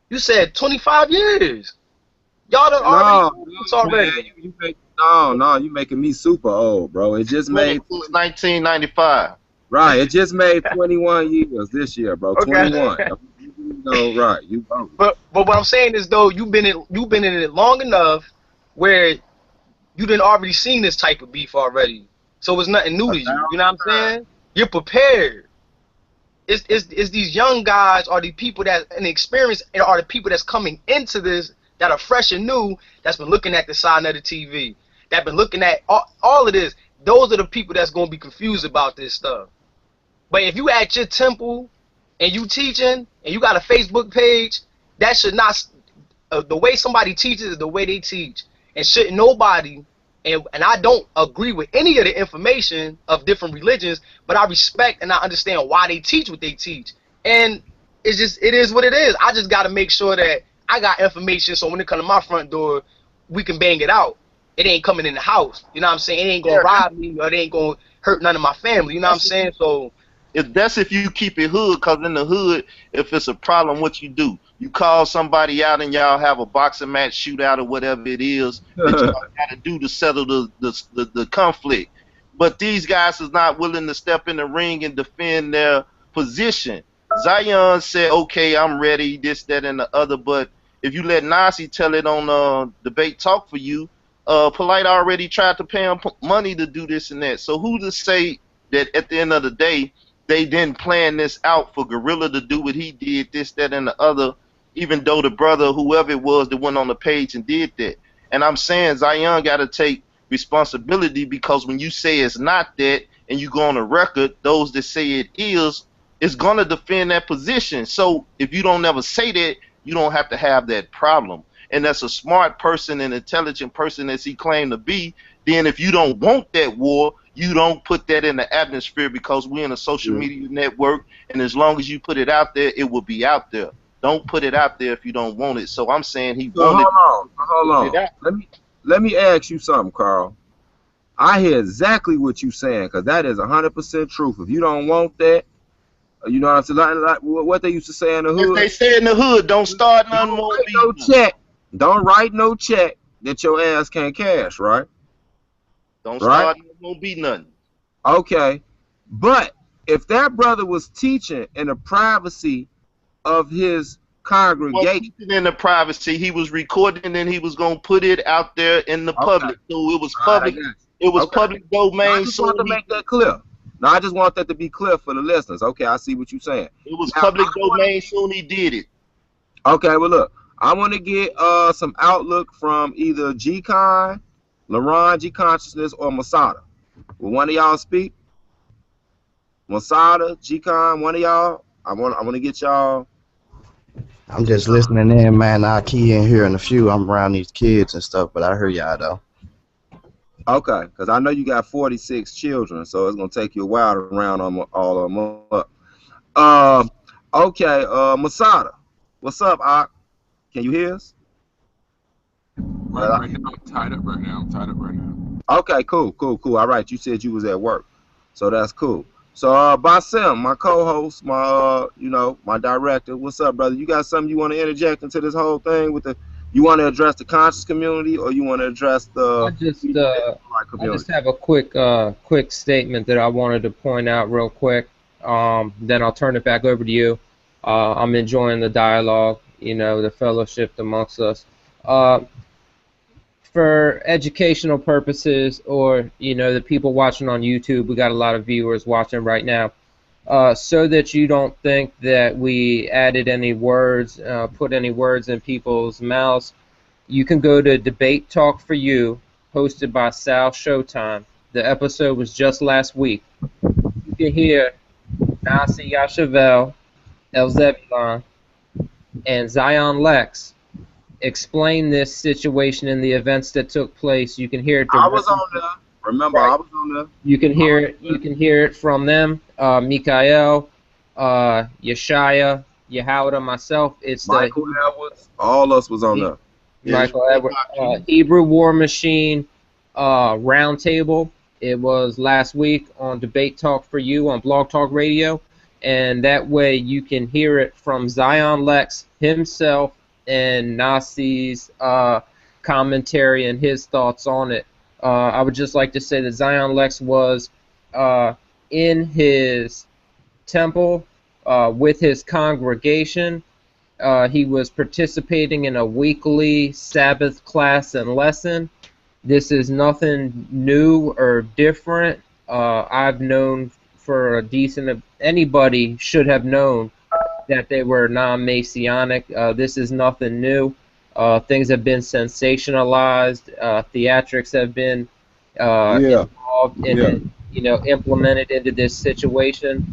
you said 25 years. Y'all done already. You making me super old, bro. It just made 1995. Right, it just made 21 years this year, bro. Okay. 21. No, right. But what I'm saying is, though, you've been in it long enough where you done already seen this type of beef already. So it's nothing new to you. You know what I'm saying? You're prepared. It's these young guys, or the people that inexperienced, and are the people that's coming into this that are fresh and new, that's been looking at the side of the TV, that been looking at all of this. Those are the people that's going to be confused about this stuff. But if you at your temple and you teaching and you got a Facebook page, that should not, the way somebody teaches is the way they teach. And shouldn't nobody, and I don't agree with any of the information of different religions, but I respect and I understand why they teach what they teach. And it is what it is. I just got to make sure that I got information, so when it comes to my front door, we can bang it out. It ain't coming in the house. You know what I'm saying? It ain't gonna Yeah, rob me, or it ain't gonna hurt none of my family. You know what I'm that's saying? So that's if you keep it hood, cause in the hood, if it's a problem, what you do? You call somebody out and y'all have a boxing match, shootout, or whatever it is that y'all got to do to settle the conflict. But these guys is not willing to step in the ring and defend their position. Zion said, "Okay, I'm ready." This, that, and the other. But if you let Nasi tell it on debate talk for you, Polite already tried to pay him money to do this and that. So who to say that at the end of the day? They didn't plan this out for Gorilla to do what he did, this, that, and the other, even though the brother, whoever it was, that went on the page and did that. And I'm saying Zion got to take responsibility, because when you say it's not that and you go on the record, those that say it is going to defend that position. So if you don't ever say that, you don't have to have that problem. And that's a smart person, an intelligent person as he claimed to be. Then if you don't want that war, you don't put that in the atmosphere, because we're in a social media network, and as long as you put it out there, it will be out there. Don't put it out there if you don't want it. So I'm saying he So wanted hold it on. out. Let me ask you something, Carl. I hear exactly what you saying, because that is 100% truth. If you don't want that, you know what I'm saying? Like what they used to say in the As hood. they say in the hood, don't start none, Don't won't write be no none. check. Don't write no check that your ass can't cash, right? Don't Right? start none, won't be nothing. Okay. But if that brother was teaching in the privacy of his He wasn't congregation, keeping it in the privacy. He was recording and he was gonna put it out there in the okay, public. So it was all right, I public. got you. It was Okay. public Now I domain. just want to Soon make that clear. Now I just want that to be clear for the listeners. Okay, I see what you're saying. it was Now public domain. Soon he did it. okay, well look, I want to get some outlook from either G-Con, LaRon, G Consciousness, or Masada. Will one of y'all speak? Masada, G-Con, one of y'all? I want to get y'all. I'm just listening in, man. I key in here in a few. I'm around these kids and stuff, but I hear y'all though. Okay, because I know you got 46 children, so it's gonna take you a while to round all of them up. Um, okay, Masada, what's up, Ak? Can you hear us? Right now, I'm tied up right now. Okay, cool. All right, you said you was at work, so that's cool. So, Basim, my co-host, my my director. What's up, brother? You got something you want to interject into this whole thing with the? You want to address the conscious community, or you want to address I the just Israelite I just community? have a quick statement that I wanted to point out real quick. Then I'll turn it back over to you. I'm enjoying the dialogue, the fellowship amongst us. Uh, for educational purposes, or the people watching on YouTube, we got a lot of viewers watching right now. So that you don't think that we added any words, put any words in people's mouths, you can go to Debate Talk for You, hosted by Sal Showtime. The episode was just last week. You can hear Nasi Yashavel, El Zebulon, and Zion Lex explain this situation and the events that took place. You can hear it I was directly. on there. Remember, Right. I was on there. You can hear it. You can hear it from them. Mikha'EL, Yeshaya, Yehoda, myself. It's the Michael Edwards, all us was on there. Michael Israel Edward, doctrine. Hebrew War Machine Roundtable. It was last week on Debate Talk for You on Blog Talk Radio, and that way you can hear it from Zion Lex himself and Nasi's commentary and his thoughts on it. I would just like to say that Zion Lex was in his temple with his congregation. He was participating in a weekly Sabbath class and lesson. This is nothing new or different. I've known for a decent, anybody should have known that they were non-Messianic. This is nothing new. Things have been sensationalized. Theatrics have been Yeah, involved yeah. and implemented into this situation.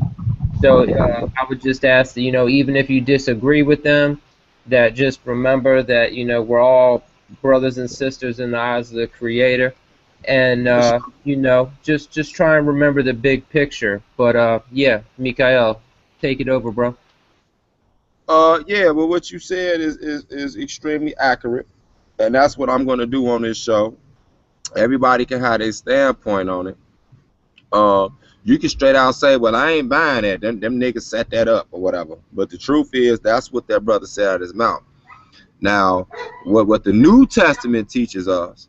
So I would just ask that, even if you disagree with them, that just remember that, we're all brothers and sisters in the eyes of the Creator. And, just try and remember the big picture. But, yeah, Mikha'EL, take it over, bro. Yeah. Well, what you said is extremely accurate. And that's what I'm going to do on this show. Everybody can have their standpoint on it. Uh, you can straight out say, well, I ain't buying that. Them niggas set that up or whatever. But the truth is, that's what that brother said out of his mouth. Now, what the New Testament teaches us,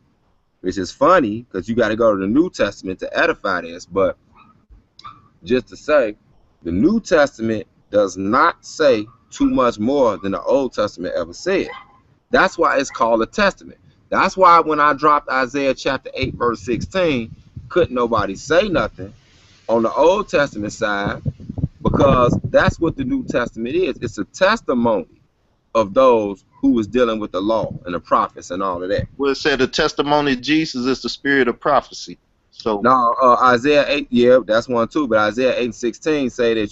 which is funny because you got to go to the New Testament to edify this, but just to say, the New Testament does not say too much more than the Old Testament ever said. That's why it's called a testament. That's why when I dropped Isaiah chapter 8, verse 16, couldn't nobody say nothing on the Old Testament side, because that's what the New Testament is. It's a testimony of those who was dealing with the law and the prophets and all of that. Well, it said the testimony of Jesus is the spirit of prophecy. So now Isaiah 8, yeah, that's one too, but Isaiah 8 and 16 say that,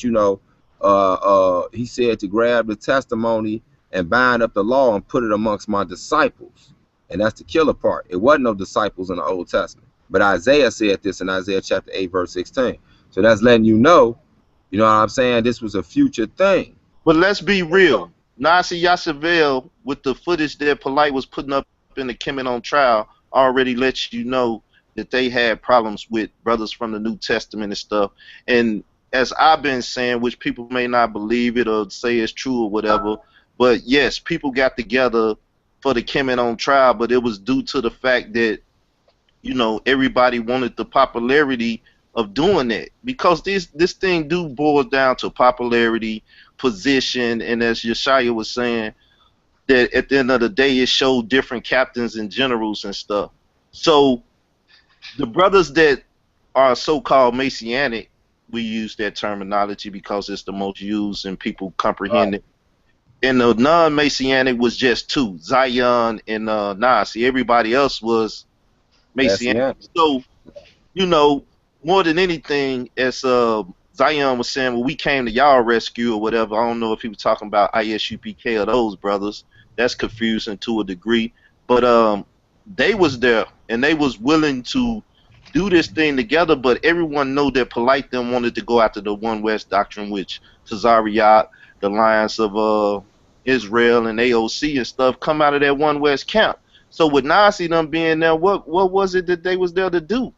he said to grab the testimony and bind up the law and put it amongst my disciples. And that's the killer part. It wasn't no disciples in the Old Testament. But Isaiah said this in Isaiah chapter 8, verse 16. So that's letting you know what I'm saying, this was a future thing. But let's be real. Nasi Yashavel, with the footage that Polite was putting up in the Kemet on trial, already lets you know that they had problems with brothers from the New Testament and stuff. And as I've been saying, which people may not believe it or say it's true or whatever, but yes, people got together for the Kemet on trial, but it was due to the fact that, everybody wanted the popularity of doing that, because this thing do boil down to popularity, position, and as Yeshaya was saying, that at the end of the day it showed different captains and generals and stuff. So the brothers that are so-called Messianic, we use that terminology because it's the most used and people comprehend it. And the non-Messianic was just two, Zion and Nasi. Everybody else was Messianic. So, more than anything, as Zion was saying, well, we came to y'all rescue or whatever. I don't know if he was talking about ISUPK or those brothers. That's confusing to a degree. But they was there, and they was willing to do this thing together, but everyone know that Polite them wanted to go after the One West doctrine, which Tazariot, the Alliance of Israel, and AOC and stuff come out of that One West camp. So with Nasi them being there, what was it that they was there to do?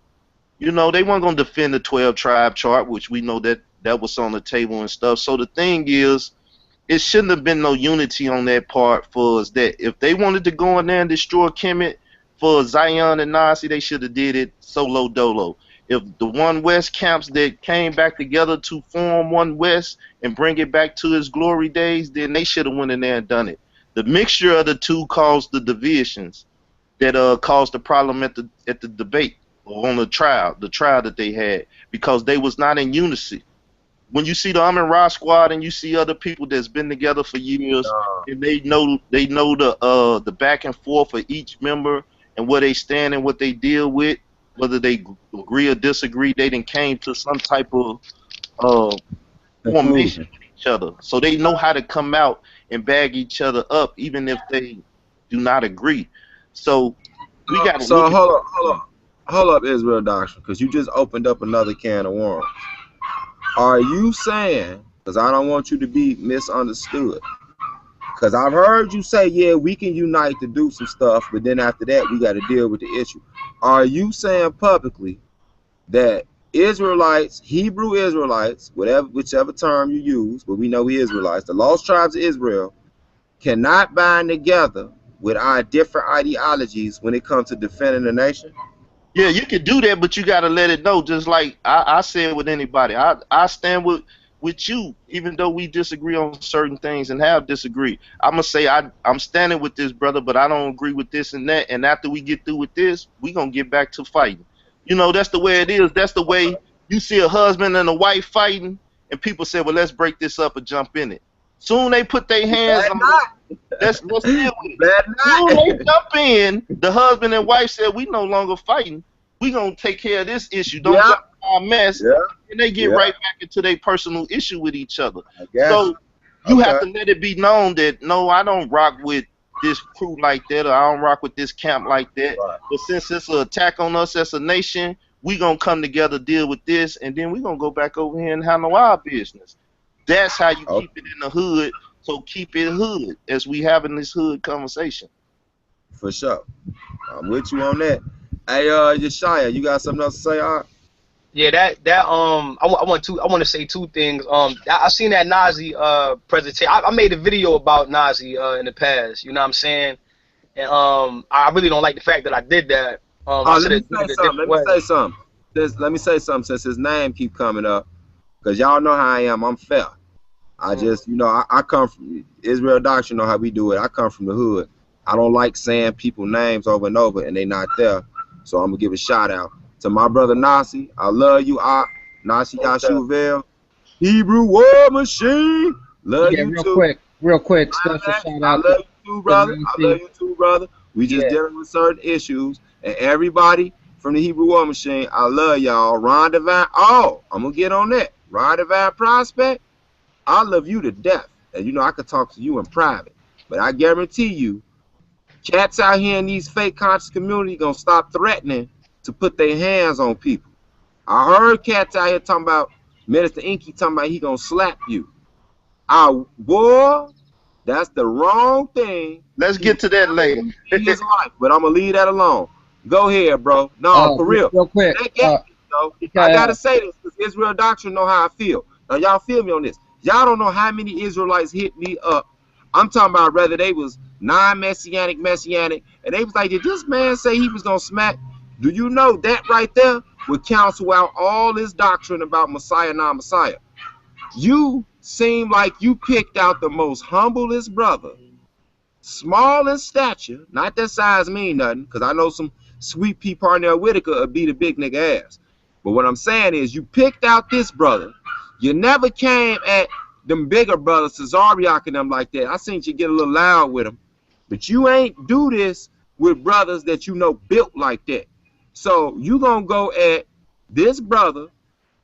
They weren't going to defend the 12 tribe chart, which we know that was on the table and stuff. So the thing is, it shouldn't have been no unity on that part for us. That if they wanted to go in there and destroy Kemet for Zion and Nasi, they should have did it solo dolo. If the One West camps that came back together to form One West and bring it back to its glory days, then they should have went in there and done it. The mixture of the two caused the divisions that caused the problem at the debate or on the trial that they had, because they was not in unity. When you see the Amin Ra squad and you see other people that's been together for years, and they know the back and forth of each member and where they stand and what they deal with, whether they agree or disagree, they done came to some type of formation with each other. So they know how to come out and bag each other up, even if they do not agree. So we got to hold up, Israel Doctrine, because you just opened up another can of worms. Are you saying, because I don't want you to be misunderstood, because I've heard you say, yeah, we can unite to do some stuff, but then after that, we got to deal with the issue. Are you saying publicly that Israelites, Hebrew Israelites, whichever term you use, but we know we Israelites, the lost tribes of Israel, cannot bind together with our different ideologies when it comes to defending the nation? Yeah, you can do that, but you got to let it know. Just like I said with anybody, I stand with you, even though we disagree on certain things and have disagreed. I'm going to say I'm standing with this brother, but I don't agree with this and that. And after we get through with this, we going to get back to fighting. That's the way it is. That's the way you see a husband and a wife fighting, and people say, well, let's break this up and jump in it. Soon they put their hands on it. Let's deal with it. Soon they jump in, the husband and wife said, we no longer fighting. We going to take care of this issue. Don't jump in our mess. Yeah. And they get right back into their personal issue with each other. So you have to let it be known that, no, I don't rock with this crew like that, or I don't rock with this camp like that. Right. But since it's an attack on us as a nation, we going to come together, deal with this, and then we going to go back over here and handle our business. That's how you keep it in the hood. So keep it hood as we having this hood conversation. For sure. I'm with you on that. Hey, Yeshaya, you got something else to say? All right? Yeah, I want to say two things. I seen that Nazi presentation. I made a video about Nazi in the past. You know what I'm saying? And I really don't like the fact that I did that. I Oh, should let me have did say it a something. different Let me way. say something. Let me say something since his name keep coming up. Because y'all know how I am. I'm fair. I Mm. just, I come from Israel doctrine, know how we do it. I come from the hood. I don't like saying people names over and over and they not there. So I'm going to give a shout out to my brother Nasi. I love you, Nasi Okay. Yashuvel. Hebrew War Machine. Love Yeah, you too. real quick, special shout I out love you too, to brother. I love Nancy. you too, brother. We just Yeah. dealing with certain issues. And everybody from the Hebrew War Machine, I love y'all. Ron Divine. Oh, I'm going to get on that. Ron Divine Prospect. I love you to death. And I could talk to you in private. But I guarantee you, cats out here in these fake conscious community gonna stop threatening to put their hands on people. I heard cats out here talking about Minister Inky talking about he gonna slap you. Boy, that's the wrong thing. Let's He get to that later. in his life, but I'm gonna leave that alone. Go ahead, bro. No, for real. Real quick, That gets me, I gotta Mikha'EL. say this because Israel doctrine know how I feel. Now y'all feel me on this. Y'all don't know how many Israelites hit me up. I'm talking about whether they was non-messianic, messianic, and they was like, did this man say he was gonna smack? Do you know that right there would cancel out all this doctrine about Messiah, non-Messiah? You seem like you picked out the most humblest brother, small in stature, not that size mean nothing, because I know some sweet pea Parnell Whitaker would beat a big nigga ass. But what I'm saying is you picked out this brother. You never came at them bigger brothers, Cesariak and them like that. I seen you get a little loud with them. But you ain't do this with brothers that built like that. So you gonna go at this brother,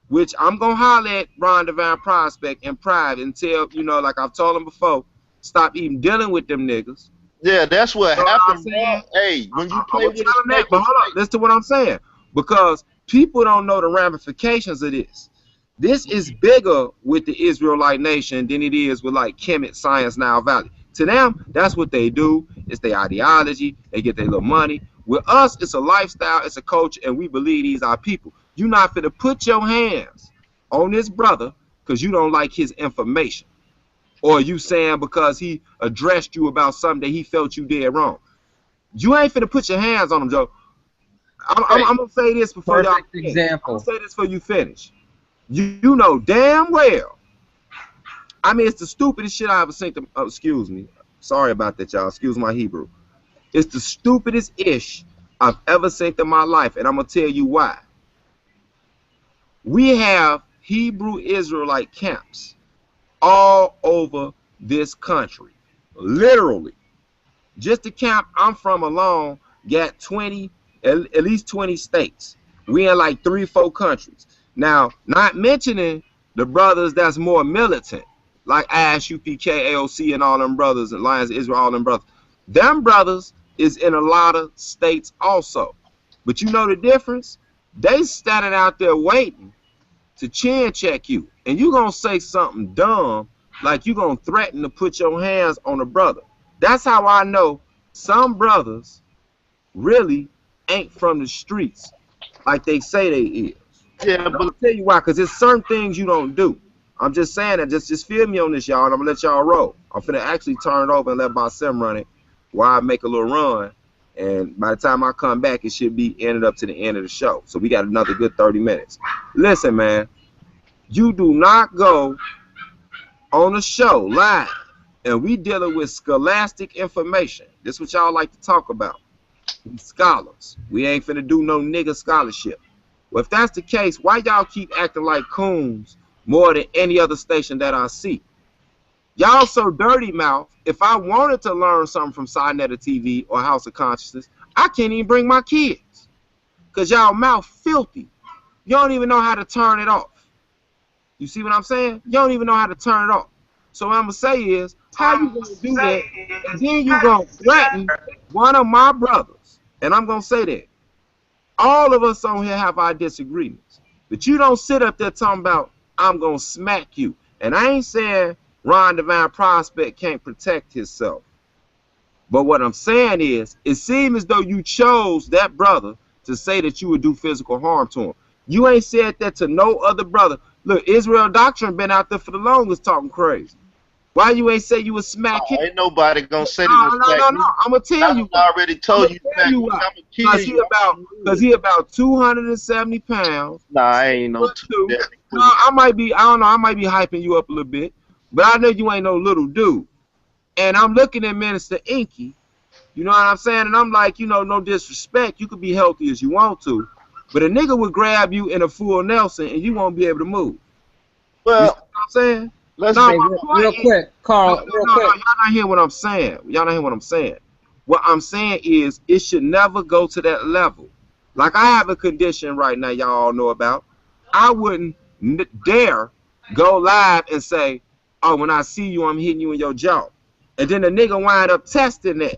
which I'm gonna holler at Ron Divine Prospect in private and tell, like I've told him before, stop even dealing with them niggas. Yeah, that's what You know what I'm happened, bro. saying? Hey, when you I'm play gonna with a tell him that, snake, but a hold on, snake. listen to what I'm saying. Because people don't know the ramifications of this. This is bigger with the Israelite nation than it is with like Kemet, Science, Nile Valley. To them, that's what they do. It's their ideology. They get their little money. With us, it's a lifestyle, it's a culture, and we believe these are people. You're not finna put your hands on this brother because you don't like his information. Or you saying because he addressed you about something that he felt you did wrong. You ain't finna put your hands on him, Joe. I'm gonna say this before y'all Perfect finish. I'm gonna example. say this before you finish. You know damn well. I mean, it's the stupidest shit I ever seen. Excuse me. Sorry about that, y'all. Excuse my Hebrew. It's the stupidest ish I've ever seen in my life, and I'm gonna tell you why. We have Hebrew Israelite camps all over this country, literally. Just the camp I'm from alone got 20, at least 20 states. We in like 3-4 countries. Now, not mentioning the brothers that's more militant, like Ash, UPK, AOC, and all them brothers, and Lions of Israel, all them brothers. Them brothers is in a lot of states also. But you know the difference? They standing out there waiting to chin check you. And you gonna say something dumb, like you gonna threaten to put your hands on a brother. That's how I know some brothers really ain't from the streets like they say they is. Yeah, And I'm but gonna tell you why, because there's certain things you don't do. I'm just saying that. Just feel me on this, y'all, and I'm gonna let y'all roll. I'm finna actually turn it over and let Basim run it while I make a little run. And by the time I come back, it should be ended up to the end of the show. So we got another good 30 minutes. Listen, man, you do not go on a show live and we dealing with scholastic information. This is what y'all like to talk about. We scholars. We ain't finna do no nigga scholarship. Well, if that's the case, why y'all keep acting like coons more than any other station that I see? Y'all so dirty mouth. If I wanted to learn something from Sinetta TV or House of Consciousness, I can't even bring my kids. Because y'all mouth filthy. You don't even know how to turn it off. You see what I'm saying? You don't even know how to turn it off. So what I'm going to say is, how you going to do that? And then you going to threaten one of my brothers. And I'm going to say that. All of us on here have our disagreements. But you don't sit up there talking about, I'm going to smack you. And I ain't saying Ron Divine Prospect can't protect himself. But what I'm saying is, it seems as though you chose that brother to say that you would do physical harm to him. You ain't said that to no other brother. Look, Israel Doctrine been out there for the longest talking crazy. Why you ain't say you would smack him? Ain't nobody gonna say No, to no, smack no, me. no. I'm gonna tell you. I already I'm told gonna you tell smack you me. why. I'ma kill you. Cause he about 270 pounds. Nah, I ain't no 6'2". that. No, I don't know, I might be hyping you up a little bit, but I know you ain't no little dude. And I'm looking at Minister Inky, you know what I'm saying? And I'm like, you know, no disrespect, you could be healthy as you want to, but a nigga would grab you in a full Nelson and you won't be able to move. You see Well, what I'm saying? let's No, be Hey, my point real is, quick, no, Carl, no, real no, no, quick. y'all not hearing what I'm saying. Y'all not hearing what I'm saying. What I'm saying is it should never go to that level. Like I have a condition right now y'all all know about. I wouldn't dare go live and say, oh, when I see you, I'm hitting you in your jaw. And then the nigga wind up testing that.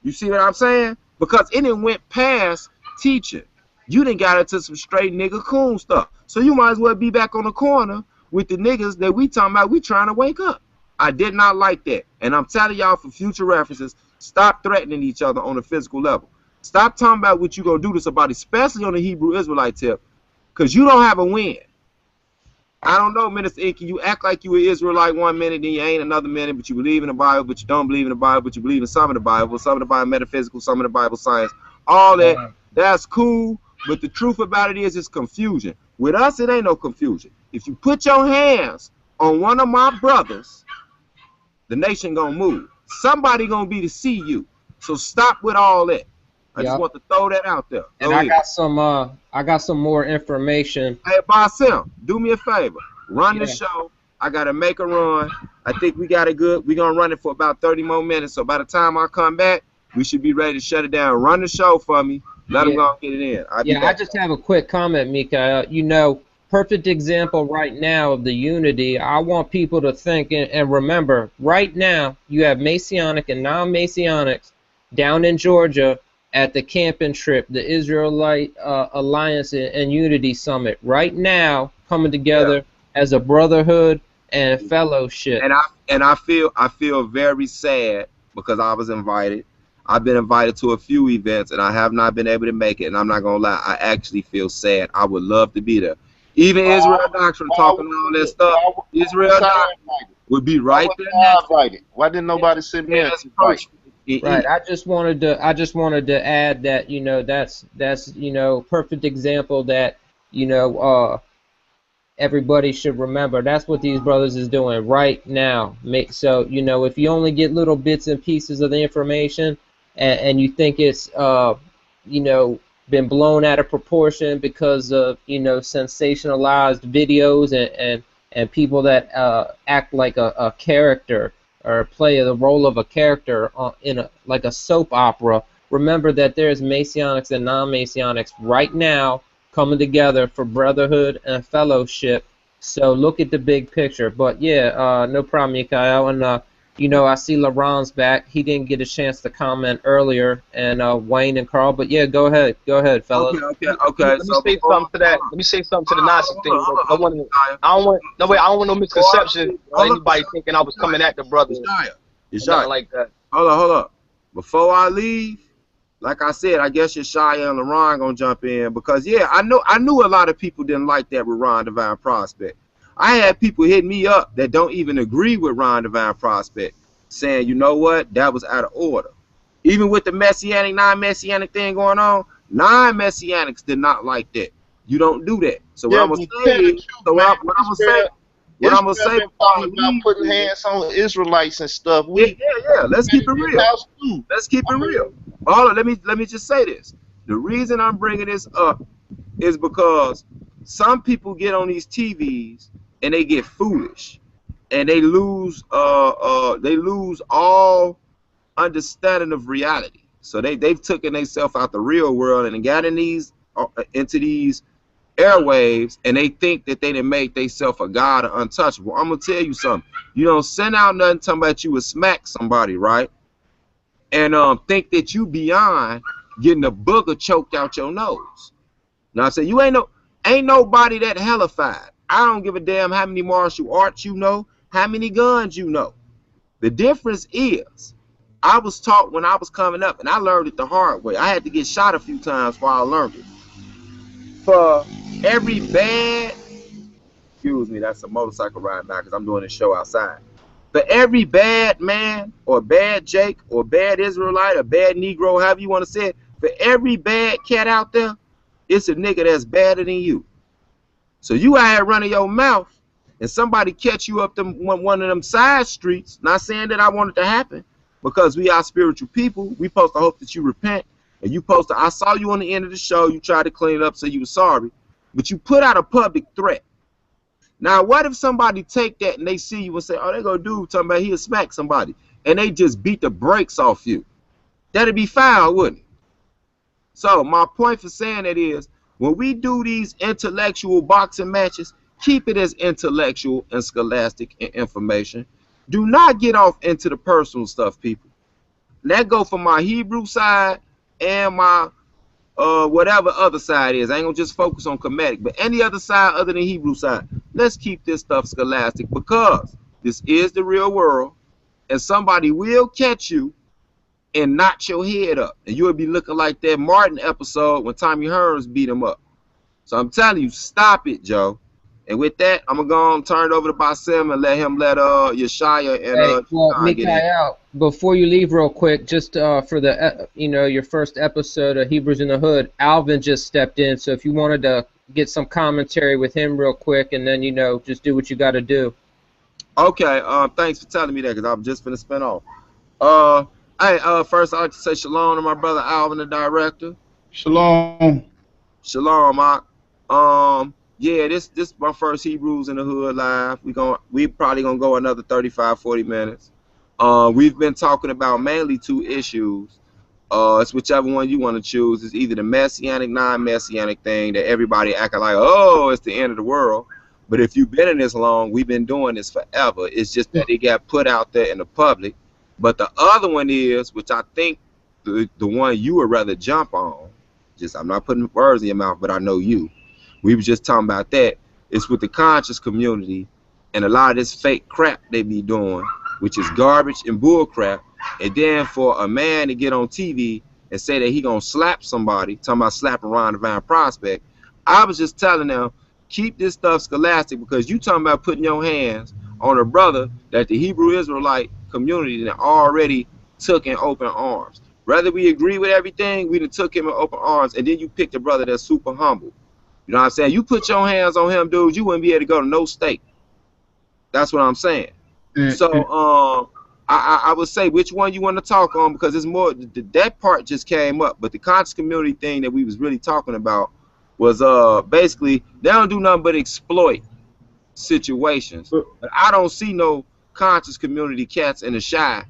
You see what I'm saying? Because it didn't went past teaching. You done got into some straight nigga coon stuff. So you might as well be back on the corner with the niggas that we talking about we trying to wake up. I did not like that. And I'm telling y'all for future references, stop threatening each other on a physical level. Stop talking about what you gonna do to somebody, especially on the Hebrew Israelite tip, because you don't have a win. I don't know, Minister Inky. You act like you an Israelite one minute, then you ain't another minute, but you believe in the Bible, but you don't believe in the Bible, but you believe in some of the Bible, some of the Bible metaphysical, some of the Bible science. All that, that's cool, but the truth about it is it's confusion. With us, it ain't no confusion. If you put your hands on one of my brothers, the nation gonna move. Somebody gonna be to see you. So stop with all that. I just Yep. want to throw that out there. And Go ahead. I got some more information. Hey, Basim, do me a favor. Run the Yeah. show. I got to make a run. I think we got it good. We're going to run it for about 30 more minutes. So by the time I come back, we should be ready to shut it down. Run the show for me. Let them Yeah. go and get it in. I'll be Yeah, I back. just have a quick comment, Mikha'EL. You know, perfect example right now of the unity. I want people to think and remember, right now, you have Messianic and non-Messianics down in Georgia at the camping trip, the Israelite Alliance and Unity Summit. Right now, coming Yeah. together as a brotherhood and fellowship. And I feel very sad because I was invited. I've been invited to a few events and I have not been able to make it. And I'm not gonna lie, I actually feel sad. I would love to be there. Even Israel Doctrine talking all that stuff. Israel was I Doctrine invited? would be Why right wasn't there I next to invited? Why didn't nobody send me in an his invite? person. And Right. eat. I just wanted to add that, you know, that's you know, perfect example that, you know, everybody should remember. That's what these brothers is doing right now. So, you know, if you only get little bits and pieces of the information and you think it's you know, been blown out of proportion because of, you know, sensationalized videos and people that act like a character or play the role of a character in a like a soap opera, remember that there's Messianics and non-Messianics right now coming together for brotherhood and fellowship. So look at the big picture. But yeah, no problem, Mikha'EL. And you know, I see LaRon's back. He didn't get a chance to comment earlier, and Wayne and Carl. But yeah, go ahead, fellas. Okay. Let me So say before, something to that. Let me say something to the Nazi thing. Though, 'cause I want to. Josiah, I don't want. No way. I don't want no misconception or hold up, anybody thinking I was coming at the brother or Josiah, nothing like that. hold up. Before I leave, like I said, I guess Yeshaya and LaRon gonna jump in because yeah, I knew a lot of people didn't like that with Ron Divine Prospect. I had people hit me up that don't even agree with Ron Divine Prospect, saying, you know what, that was out of order. Even with the messianic, non-messianic thing going on, non-messianics did not like that. You don't do that. So what Yeah, I'm gonna but say tell the is, truth, man. what I'm gonna Israel say been before I talking about leave putting is, hands on Israelites and stuff. yeah, We yeah, yeah. Let's keep it in real. house too. Let's keep it real. Hold on, let me just say this. The reason I'm bringing this up is because some people get on these TVs and they get foolish and they lose all understanding of reality. So they've taken themselves out the real world and got in these into these airwaves and they think that they didn't make themselves a god or untouchable. I'm gonna tell you something. You don't send out nothing talking about you would smack somebody, right? And think that you beyond getting a booger choked out your nose. Now I say you ain't nobody that hellified. I don't give a damn how many martial arts you know, how many guns you know. The difference is I was taught when I was coming up, and I learned it the hard way. I had to get shot a few times before I learned it. For every bad, excuse me, that's a motorcycle ride now because I'm doing this show outside. For every bad man or bad Jake or bad Israelite or bad Negro, however you want to say it, for every bad cat out there, it's a nigga that's badder than you. So you out here running your mouth and somebody catch you up one of them side streets, not saying that I want it to happen, because we are spiritual people. We supposed to hope that you repent, and you supposed to, I saw you on the end of the show, you tried to clean it up so you were sorry, but you put out a public threat. Now, what if somebody take that and they see you and say, oh, they go dude talking about he'll smack somebody, and they just beat the brakes off you? That'd be foul, wouldn't it? So my point for saying that is, when we do these intellectual boxing matches, keep it as intellectual and scholastic and information. Do not get off into the personal stuff, people. And that go for my Hebrew side and my whatever other side is. I ain't gonna just focus on comedic, but any other side other than Hebrew side. Let's keep this stuff scholastic, because this is the real world, and somebody will catch you and knock your head up, and you'll be looking like that Martin episode when Tommy Hearns beat him up. So I'm telling you, stop it, Joe. And with that, I'm gonna go and turn it over to Basim and let Yeshaya and Hey, well, get in. Mikha'EL, before you leave real quick, just for the your first episode of Hebrews in the Hood, Alvin just stepped in, so if you wanted to get some commentary with him real quick, and then just do what you got to do. Okay, thanks for telling me that, because I'm just finna spin off. First I'd like to say shalom to my brother Alvin, the director. Shalom. Shalom, Mark. Yeah, this my first Hebrews in the Hood live. We probably gonna go another 35-40 minutes. We've been talking about mainly two issues. It's whichever one you want to choose. It's either the messianic, non-messianic thing that everybody acting like, oh, it's the end of the world. But if you've been in this long, we've been doing this forever. It's just that it got put out there in the public. But the other one is, which I think the one you would rather jump on, just I'm not putting words in your mouth, but I know you. We were just talking about that. It's with the conscious community and a lot of this fake crap they be doing, which is garbage and bull crap. And then for a man to get on TV and say that he gonna slap somebody, talking about slapping Ron Divine Prospect, I was just telling them, keep this stuff scholastic, because you talking about putting your hands on a brother that the Hebrew Israelite community that already took in open arms. Whether we agree with everything, we done took him in open arms, and then you picked a brother that's super humble. You know what I'm saying? You put your hands on him, dude, you wouldn't be able to go to no state. That's what I'm saying. So I would say which one you want to talk on, because it's more, that part just came up, but the conscious community thing that we was really talking about was basically they don't do nothing but exploit situations. But I don't see no conscious community cats in the shy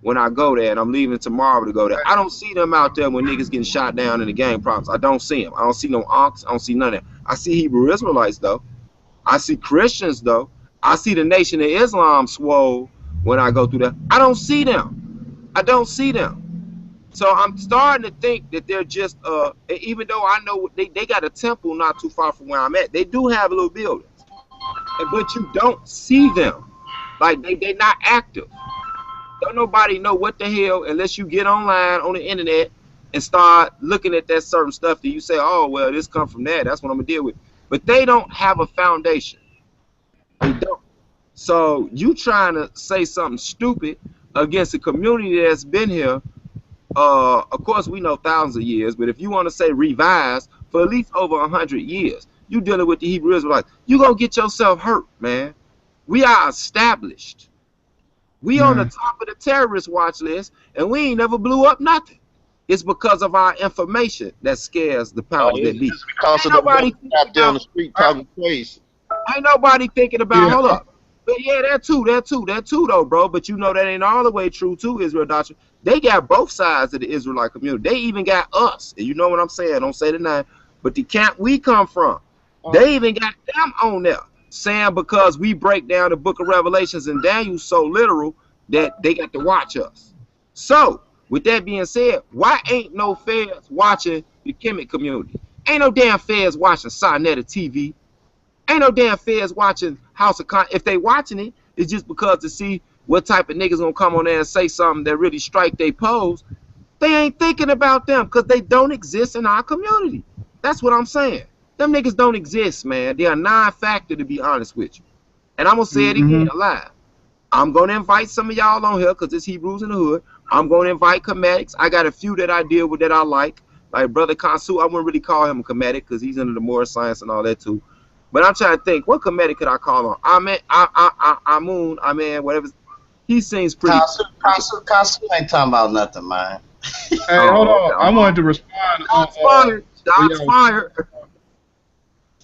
when I go there, and I'm leaving tomorrow to go there. I don't see them out there when niggas getting shot down in the gang problems. I don't see them. I don't see no onks. I don't see none of that. I see Hebrew Israelites though. I see Christians though. I see the Nation of Islam swole when I go through that. I don't see them. I don't see them. So I'm starting to think that they're just even though I know they got a temple not too far from where I'm at, they do have little buildings, but you don't see them. Like they not active. Don't nobody know what the hell unless you get online on the internet and start looking at that certain stuff that you say, oh well, this come from that, that's what I'm gonna deal with. But they don't have a foundation. They don't. So you trying to say something stupid against a community that's been here, of course we know thousands of years, but if you want to say revised for at least over 100 years, you dealing with the Hebrew Israelites, you gonna get yourself hurt, man. We are established. We on the top of the terrorist watch list, and we ain't never blew up nothing. It's because of our information that scares the powers that be. It's because Ain't of the nobody out there on the street talking crazy. Ain't nobody thinking about, hold up. But yeah, that too though, bro. But you know that ain't all the way true to Israel doctrine. They got both sides of the Israelite community. They even got us. And you know what I'm saying? Don't say the name. But the camp we come from, they even got them on there, saying because we break down the book of Revelations and Daniel so literal that they got to watch us. So, with that being said, why ain't no feds watching the Kemet community? Ain't no damn feds watching Sinetta TV. Ain't no damn feds watching House of Con. If they watching it, it's just because to see what type of niggas gonna come on there and say something that really strike they pose, they ain't thinking about them because they don't exist in our community. That's what I'm saying. Them niggas don't exist, man. They are non-factor, to be honest with you. And I'm gonna say it again live. I'm gonna invite some of y'all on here because it's Hebrews in the Hood. I'm gonna invite comedics. I got a few that I deal with that I like Brother Kansu. I wouldn't really call him a comedic because he's into the moral science and all that too. But I'm trying to think, what comedic could I call on? I mean, whatever. He seems pretty. Kasu ain't talking about nothing, man. Hey, hold on. I wanted to respond. Shots fired. Shots fired.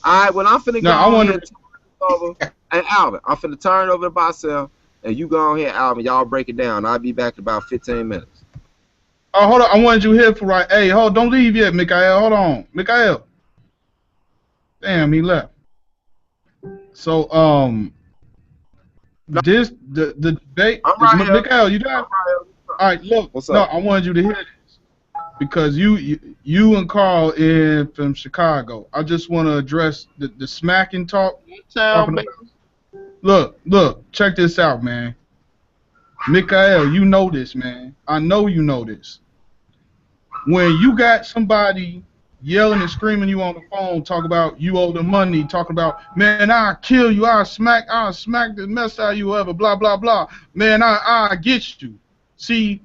All right, well, I'm finna go on here and turn it over. And Alvin, I'm finna turn it over to myself, and you go on here, Alvin. Y'all break it down. I'll be back in about 15 minutes. Oh, hold on. I wanted you here for right. Hey, don't leave yet, Mikha'EL. Hold on, Mikha'EL. Damn, he left. So, the debate. I'm right here. Mikha'EL, you there? All right, look. What's no, up? I wanted you to hear this because you and Carl in from Chicago. I just want to address the smacking talk. Look, check this out, man. Mikha'EL, you know this, man. I know you know this. When you got somebody yelling and screaming you on the phone, talk about you owe them money, talking about, man, I'll kill you, I'll smack the mess out of you ever, blah, blah, blah. Man, I'll get you. See,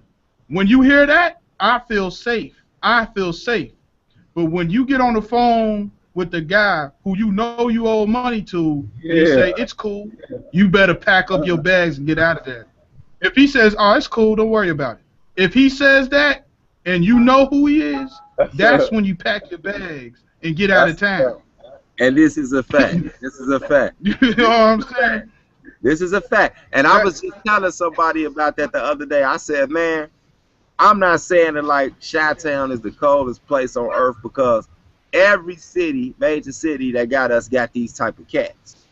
when you hear that, I feel safe. I feel safe. But when you get on the phone with the guy who you know you owe money to, and you say, it's cool, you better pack up your bags and get out of there. If he says, oh, it's cool, don't worry about it. If he says that, and you know who he is, that's when you pack your bags and get out of town. And this is a fact. This is a fact. You know what I'm saying? This is a fact. And I was just telling somebody about that the other day. I said, man, I'm not saying that like Chi-Town is the coldest place on earth because every city, major city that got us got these type of cats.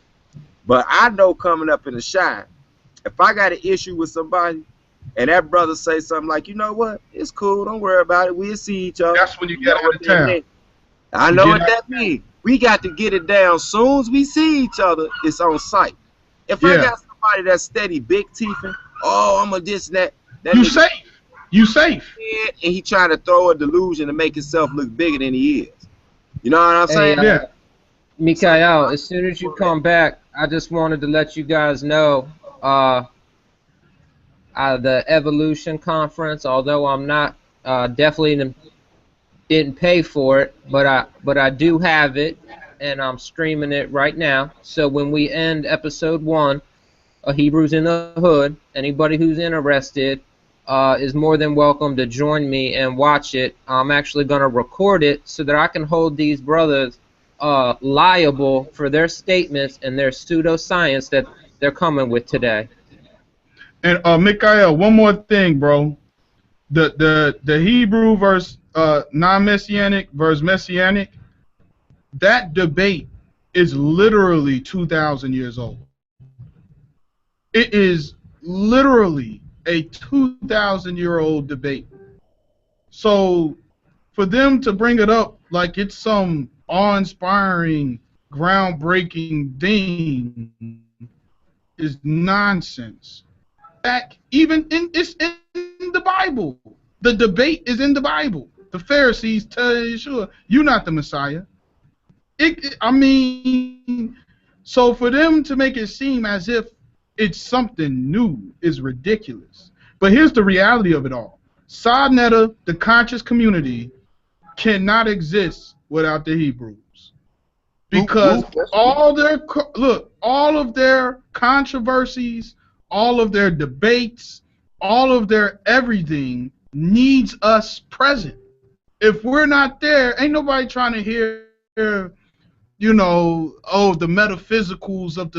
But I know coming up in the Chi, if I got an issue with somebody, and that brother say something like, you know what, it's cool, don't worry about it, we'll see each other. That's when you get out of town. I know what that means. We got to get it down. Soon as we see each other, it's on sight. If I got somebody that's steady big teething, oh, I'm a this and that. You safe. You safe. And he trying to throw a delusion to make himself look bigger than he is. You know what I'm saying? Yeah. Mikha'EL, as soon as you come back, I just wanted to let you guys know the Evolution Conference, although I'm not definitely didn't pay for it, but I do have it, and I'm streaming it right now. So when we end episode 1 of Hebrews in the Hood, anybody who's interested is more than welcome to join me and watch it. I'm actually going to record it so that I can hold these brothers liable for their statements and their pseudoscience that they're coming with today. And Mikha'EL, one more thing, bro. The Hebrew verse non-messianic versus messianic, that debate is literally 2,000 years old. It is literally a 2,000-year-old debate. So for them to bring it up like it's some awe-inspiring, groundbreaking thing is nonsense. It's in the Bible. The debate is in the Bible. The Pharisees tell Yeshua, "You're not the Messiah." I mean, so for them to make it seem as if it's something new is ridiculous. But here's the reality of it all: Sadnetta, the conscious community, cannot exist without the Hebrews, because all of their controversies, all of their debates, all of their everything needs us present. If we're not there, ain't nobody trying to hear, you know, oh, the metaphysicals of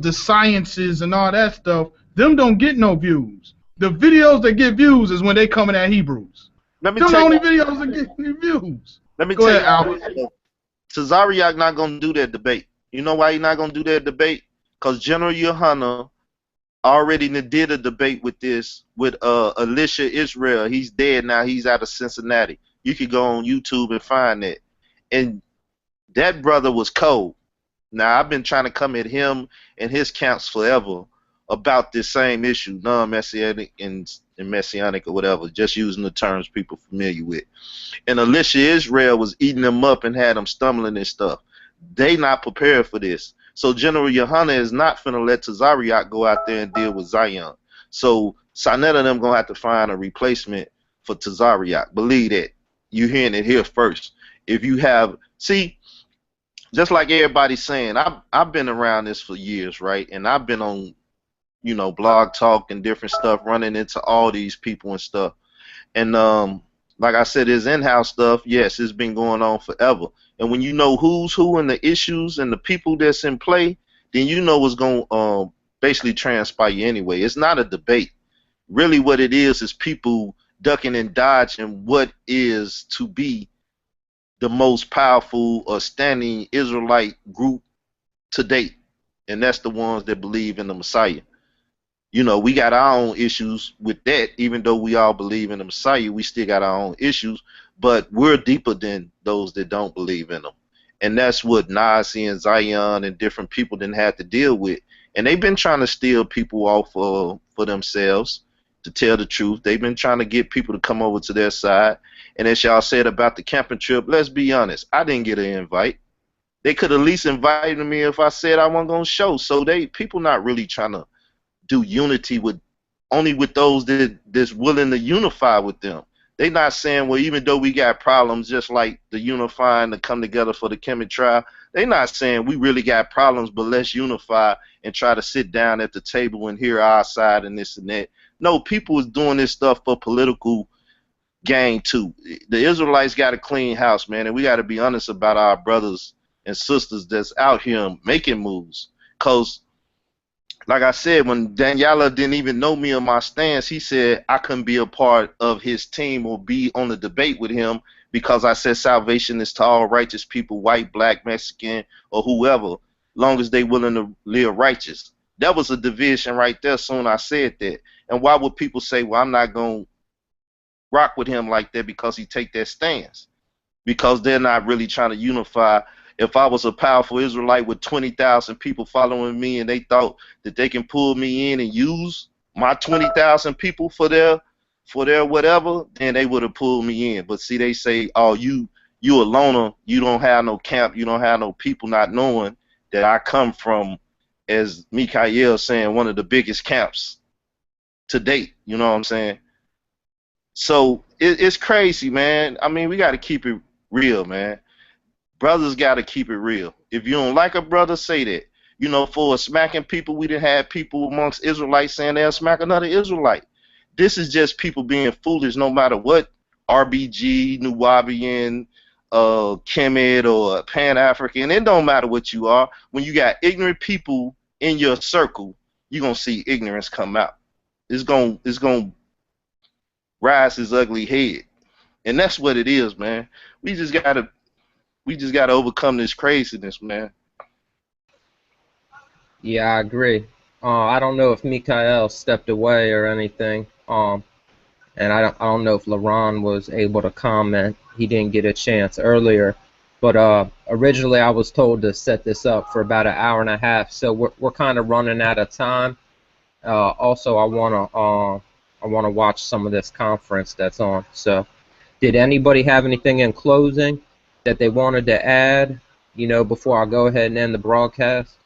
the sciences and all that stuff. Them don't get no views. The videos that get views is when they coming at Hebrews. Them the only videos that get views. Let me tell you, Albert. Tazariak not gonna do that debate. You know why he not gonna do that debate? Because General Yohana already did a debate with Alicia Israel. He's dead now. He's out of Cincinnati. You could go on YouTube and find that. And that brother was cold. Now, I've been trying to come at him and his camps forever about this same issue, non-messianic and messianic or whatever, just using the terms people familiar with. And Alicia Israel was eating them up and had them stumbling and stuff. They not prepared for this. So General Yohana is not finna let Tazariak go out there and deal with Zion. So Sinetta and them gonna have to find a replacement for Tazariak. Believe that. You hearing it here first. If you have, see, just like everybody's saying, I've been around this for years, right? And I've been on, you know, Blog Talk and different stuff, running into all these people and stuff. And like I said, his in-house stuff, yes, it's been going on forever. And when you know who's who and the issues and the people that's in play, then you know what's going to basically transpire anyway. It's not a debate. Really what it is people ducking and dodging what is to be the most powerful or standing Israelite group to date. And that's the ones that believe in the Messiah. You know, we got our own issues with that. Even though we all believe in the Messiah, we still got our own issues. But we're deeper than those that don't believe in them. And that's what Nazi and Zion and different people didn't have to deal with. And they've been trying to steal people off for themselves, to tell the truth. They've been trying to get people to come over to their side. And as y'all said about the camping trip, let's be honest, I didn't get an invite. They could at least invited me if I said I wasn't going to show. So people not really trying to do unity with only with those that's willing to unify with them. They not saying, well, even though we got problems, just like the unifying to come together for the Kemet trial, they not saying we really got problems, but let's unify and try to sit down at the table and hear our side and this and that. No, people is doing this stuff for political gain too. The Israelites got a clean house, man, and we got to be honest about our brothers and sisters that's out here making moves. Cause like I said, when Daniela didn't even know me or my stance, he said I couldn't be a part of his team or be on the debate with him because I said salvation is to all righteous people, white, black, Mexican, or whoever, long as they willing to live righteous. That was a division right there soon I said that. And why would people say, well, I'm not going to rock with him like that because he take that stance? Because they're not really trying to unify. If I was a powerful Israelite with 20,000 people following me and they thought that they can pull me in and use my 20,000 people for their whatever, then they would have pulled me in. But see, they say, oh, you a loner, you don't have no camp, you don't have no people, not knowing that I come from, as Mikha'EL saying, one of the biggest camps to date. You know what I'm saying? So it's crazy, man. I mean, we got to keep it real, man. Brothers got to keep it real. If you don't like a brother, say that. You know, for smacking people, we didn't have people amongst Israelites saying they'll smack another Israelite. This is just people being foolish no matter what RBG, Nuwabian, Kemet, or Pan-African. It don't matter what you are. When you got ignorant people in your circle, you're going to see ignorance come out. It's going to rise his ugly head. And that's what it is, man. We just got to overcome this craziness, man. Yeah, I agree. I don't know if Mikha'EL stepped away or anything. And I don't know if LaRon was able to comment. He didn't get a chance earlier. But originally I was told to set this up for about an hour and a half, so we're kind of running out of time. Also, I wanna watch some of this conference that's on. So, did anybody have anything in closing that they wanted to add? You know, before I go ahead and end the broadcast.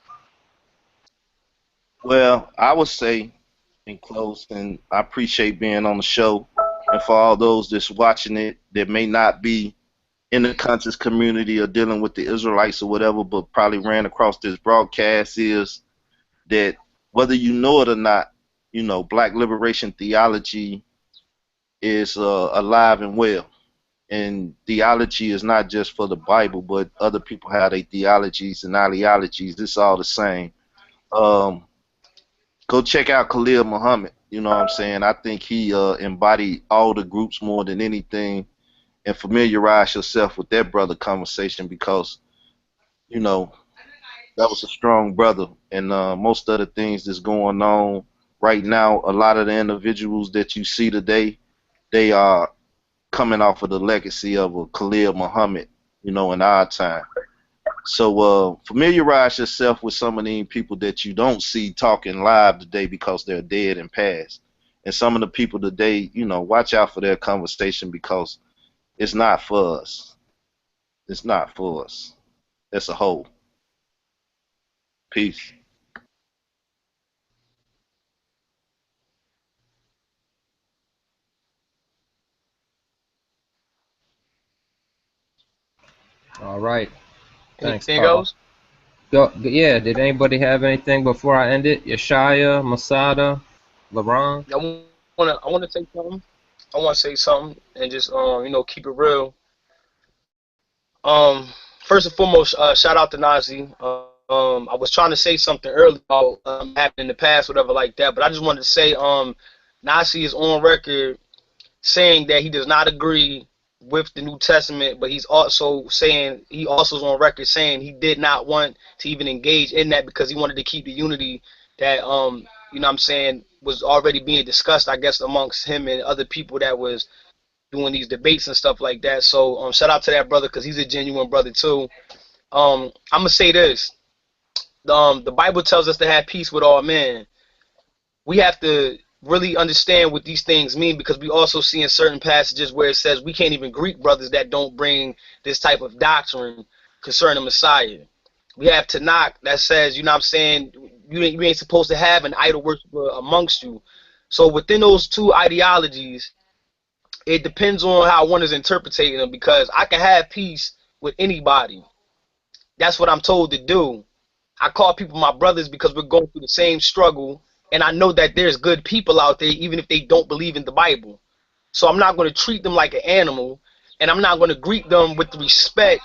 Well, I would say in closing, I appreciate being on the show. And for all those that's watching it that may not be in the conscious community or dealing with the Israelites or whatever, but probably ran across this broadcast, is that whether you know it or not, you know, black liberation theology is alive and well. And theology is not just for the Bible, but other people have their theologies and ideologies. It's all the same. Um, Go check out Khalil Muhammad. You know what I'm saying? I think he embodied all the groups more than anything, and familiarize yourself with that brother conversation because, you know, that was a strong brother. And most of the things that's going on right now, a lot of the individuals that you see today, they are coming off of the legacy of a Khalil Muhammad, you know, in our time. So familiarize yourself with some of these people that you don't see talking live today because they're dead and past. And some of the people today, watch out for their conversation because it's not for us. It's not for us. That's a whole. Peace. All right. Thanks, Anything Carl. else? Yeah, did anybody have anything before I end it? Yeshaya, Masada, LeBron? I wanna say something. I wanna say something and just keep it real. Um, First and foremost, shout out to Nazi. I was trying to say something earlier about happening in the past, whatever like that, but I just wanted to say Nazi is on record saying that he does not agree with the New Testament, but he's also saying he also is on record saying he did not want to even engage in that because he wanted to keep the unity that what I'm saying was already being discussed, I guess, amongst him and other people that was doing these debates and stuff like that. So shout out to that brother because he's a genuine brother too. I'm gonna say this: the Bible tells us to have peace with all men. We have to really understand what these things mean because we also see in certain passages where it says we can't even greet brothers that don't bring this type of doctrine concerning Messiah. We have Tanakh that says, you know what I'm saying, you ain't supposed to have an idol worshiper amongst you. So within those two ideologies, it depends on how one is interpreting them because I can have peace with anybody. That's what I'm told to do. I call people my brothers because we're going through the same struggle, and I know that there's good people out there, even if they don't believe in the Bible. So I'm not going to treat them like an animal, and I'm not going to greet them with the respect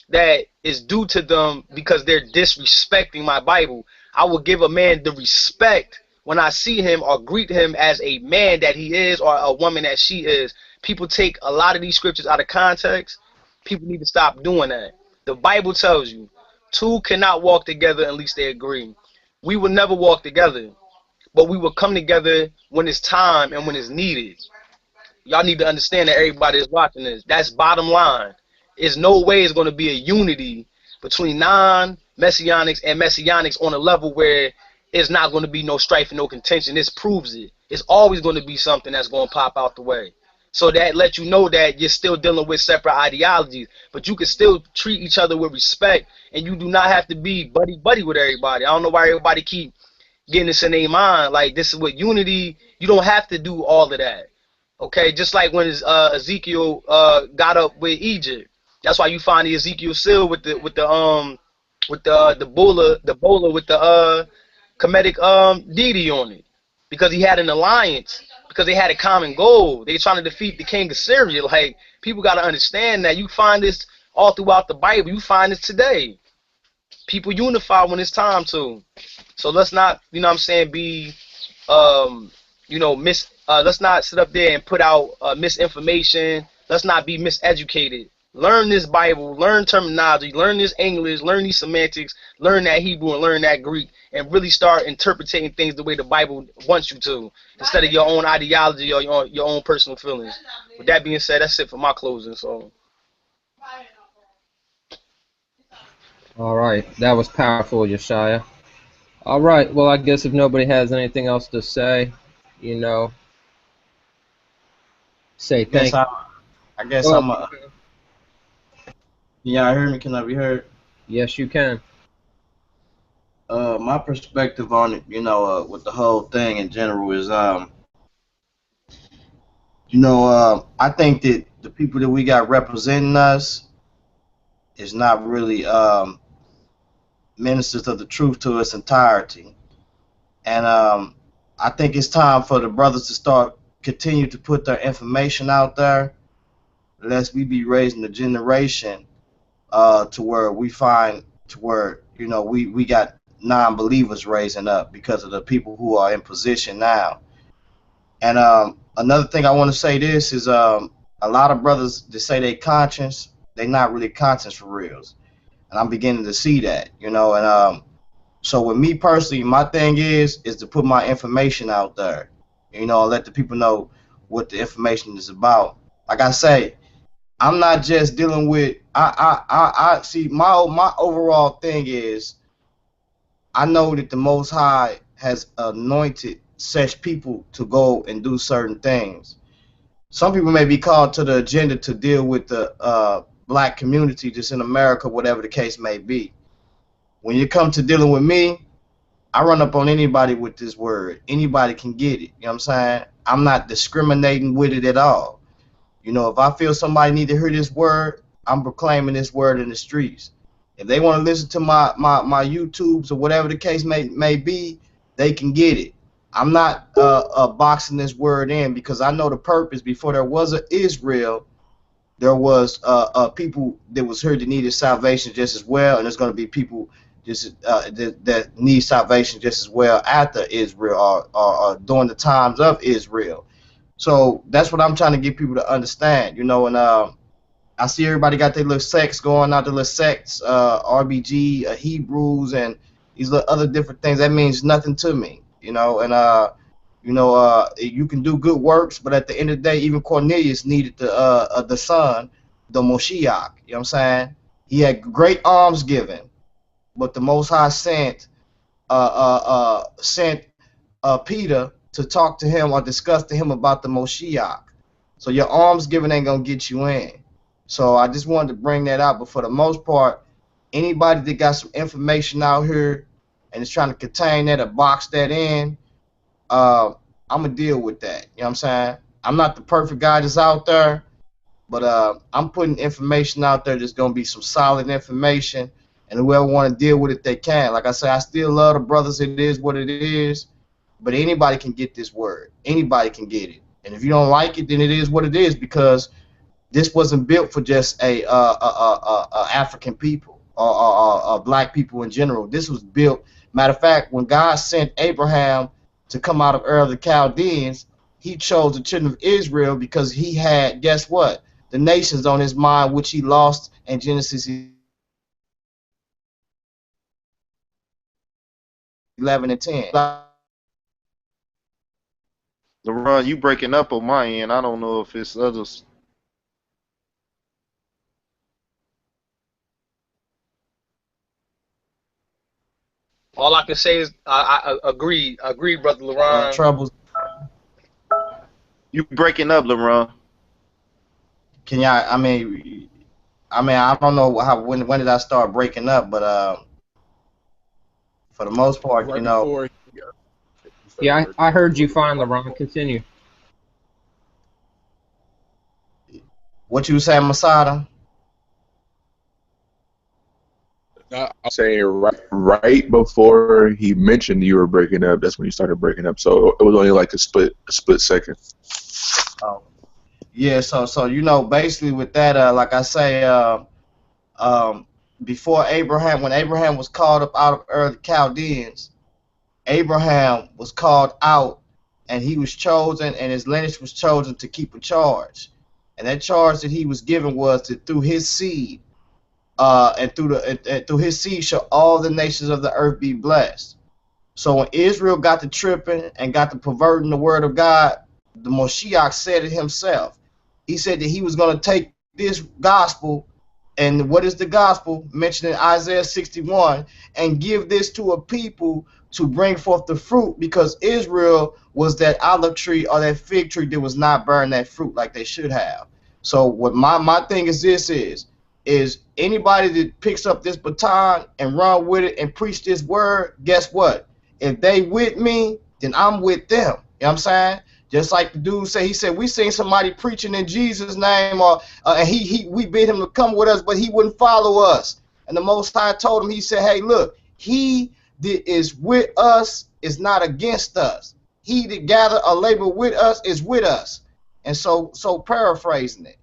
that is due to them because they're disrespecting my Bible. I will give a man the respect when I see him or greet him as a man that he is or a woman that she is. People take a lot of these scriptures out of context. People need to stop doing that. The Bible tells you two cannot walk together unless they agree. We will never walk together, but we will come together when it's time and when it's needed. Y'all need to understand that everybody is watching this. That's bottom line. There's no way it's going to be a unity between non-messianics and messianics on a level where it's not going to be no strife and no contention. This proves it. It's always going to be something that's going to pop out the way. So that lets you know that you're still dealing with separate ideologies, but you can still treat each other with respect, and you do not have to be buddy-buddy with everybody. I don't know why everybody keep getting this in their mind. Like, this is what unity, you don't have to do all of that. Okay, just like when Ezekiel got up with Egypt. That's why you find the Ezekiel seal with the bowler with the Kemetic deity on it, because he had an alliance, because they had a common goal. They trying to defeat the king of Syria. Like, people got to understand that. You find this all throughout the Bible. You find this today. People unify when it's time to. So let's not, be let's not sit up there and put out misinformation. Let's not be miseducated. Learn this Bible, learn terminology, learn this English, learn these semantics, learn that Hebrew and learn that Greek, and really start interpreting things the way the Bible wants you to, instead of your own ideology or your own personal feelings. With that being said, that's it for my closing. So All right. That was powerful, Yeshaya. All right. Well, I guess if nobody has anything else to say, you know, say Guess thank you. I guess Go I'm ahead. yeah, I hear me. Can I be heard? Yes, you can. My perspective on it, with the whole thing in general is, I think that the people that we got representing us is not really ministers of the truth to its entirety. And I think it's time for the brothers to start continue to put their information out there, lest we be raising a generation to where we got non-believers raising up because of the people who are in position now. And another thing I want to say this is a lot of brothers that say they conscious, they not really conscious for reals. And I'm beginning to see that, and so with me personally, my thing is to put my information out there, and let the people know what the information is about. Like I say, I'm not just dealing with I see my overall thing is I know that the Most High has anointed such people to go and do certain things. Some people may be called to the agenda to deal with the black community just in America, whatever the case may be. When you come to dealing with me, I run up on anybody with this word. Anybody can get it. You know what I'm saying? I'm not discriminating with it at all. You know, if I feel somebody need to hear this word, I'm proclaiming this word in the streets. If they want to listen to my YouTubes or whatever the case may be, they can get it. I'm not boxing this word in because I know the purpose. Before there was an Israel, there was people that was here that needed salvation just as well, and there's going to be people just that need salvation just as well after Israel or during the times of Israel. So that's what I'm trying to get people to understand, you know. And I see everybody got their little sects going out, their little sects, RBG, Hebrews, and these little other different things. That means nothing to me, you know. And you can do good works, but at the end of the day, even Cornelius needed the son, the Moshiach. You know what I'm saying? He had great alms given, but the Most High sent Peter to talk to him or discuss to him about the Moshiach. So your alms giving ain't gonna get you in. So I just wanted to bring that out. But for the most part, anybody that got some information out here and is trying to contain that or box that in, I'm gonna deal with that. You know what I'm saying? I'm not the perfect guy that's out there, but I'm putting information out there that's gonna be some solid information, and whoever want to deal with it, they can. Like I said, I still love the brothers. It is what it is, but anybody can get this word. Anybody can get it, and if you don't like it, then it is what it is, because this wasn't built for just a African people or black people in general. This was built. Matter of fact, when God sent Abraham to come out of Ur of the Chaldeans, he chose the children of Israel because he had, guess what? The nations on his mind, which he lost in Genesis 11 and 10. LeBron, you breaking up on my end. I don't know if it's others. All I can say is I agree, brother LaRon. Troubles. You breaking up, LeBron. Can y'all? I don't know when did I start breaking up, but for the most part, Right you know. before. Yeah, I heard you fine, LeBron. Continue. What you saying, Masada? I'm saying right before he mentioned you were breaking up, that's when you started breaking up. So it was only like a split second. Oh, yeah. So you know, basically with that, like I say, before Abraham, when Abraham was called up out of Ur of the Chaldeans, Abraham was called out, and he was chosen, and his lineage was chosen to keep a charge, and that charge that he was given was that through his seed. And through his seed shall all the nations of the earth be blessed. So when Israel got to tripping and got to perverting the word of God, the Moshiach said it himself. He said that he was going to take this gospel, and what is the gospel mentioned in Isaiah 61, and give this to a people to bring forth the fruit, because Israel was that olive tree or that fig tree that was not bearing that fruit like they should have. So what my thing is, this is anybody that picks up this baton and run with it and preach this word, guess what? If they with me, then I'm with them. You know what I'm saying? Just like the dude said, he said, we seen somebody preaching in Jesus' name, or and we bid him to come with us, but he wouldn't follow us. And the Most High told him, he said, hey, look, he that is with us is not against us. He that gather or labor with us is with us. And so paraphrasing it.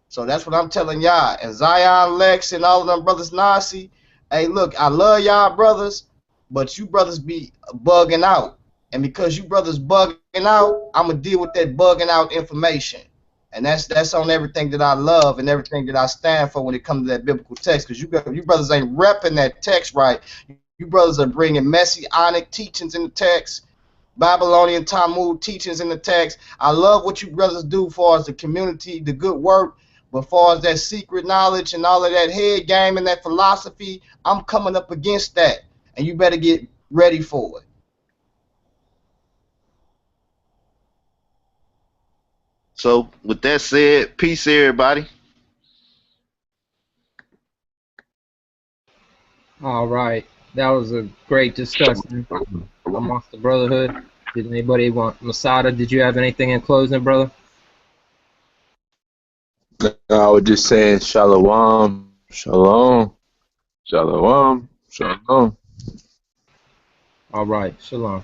So that's what I'm telling y'all. And Zion, Lex, and all of them brothers, Nasi, hey, look, I love y'all brothers, but you brothers be bugging out. And because you brothers bugging out, I'm going to deal with that bugging out information. And that's on everything that I love and everything that I stand for when it comes to that biblical text. Because you brothers ain't repping that text right. You brothers are bringing messianic teachings in the text, Babylonian Talmud teachings in the text. I love what you brothers do for us, the community, the good work. But far as that secret knowledge and all of that head game and that philosophy, I'm coming up against that. And you better get ready for it. So with that said, peace everybody. All right. That was a great discussion amongst the brotherhood. Did anybody want Masada? Did you have anything in closing, brother? I would just say shalom, shalom, shalom, shalom. All right. Shalom.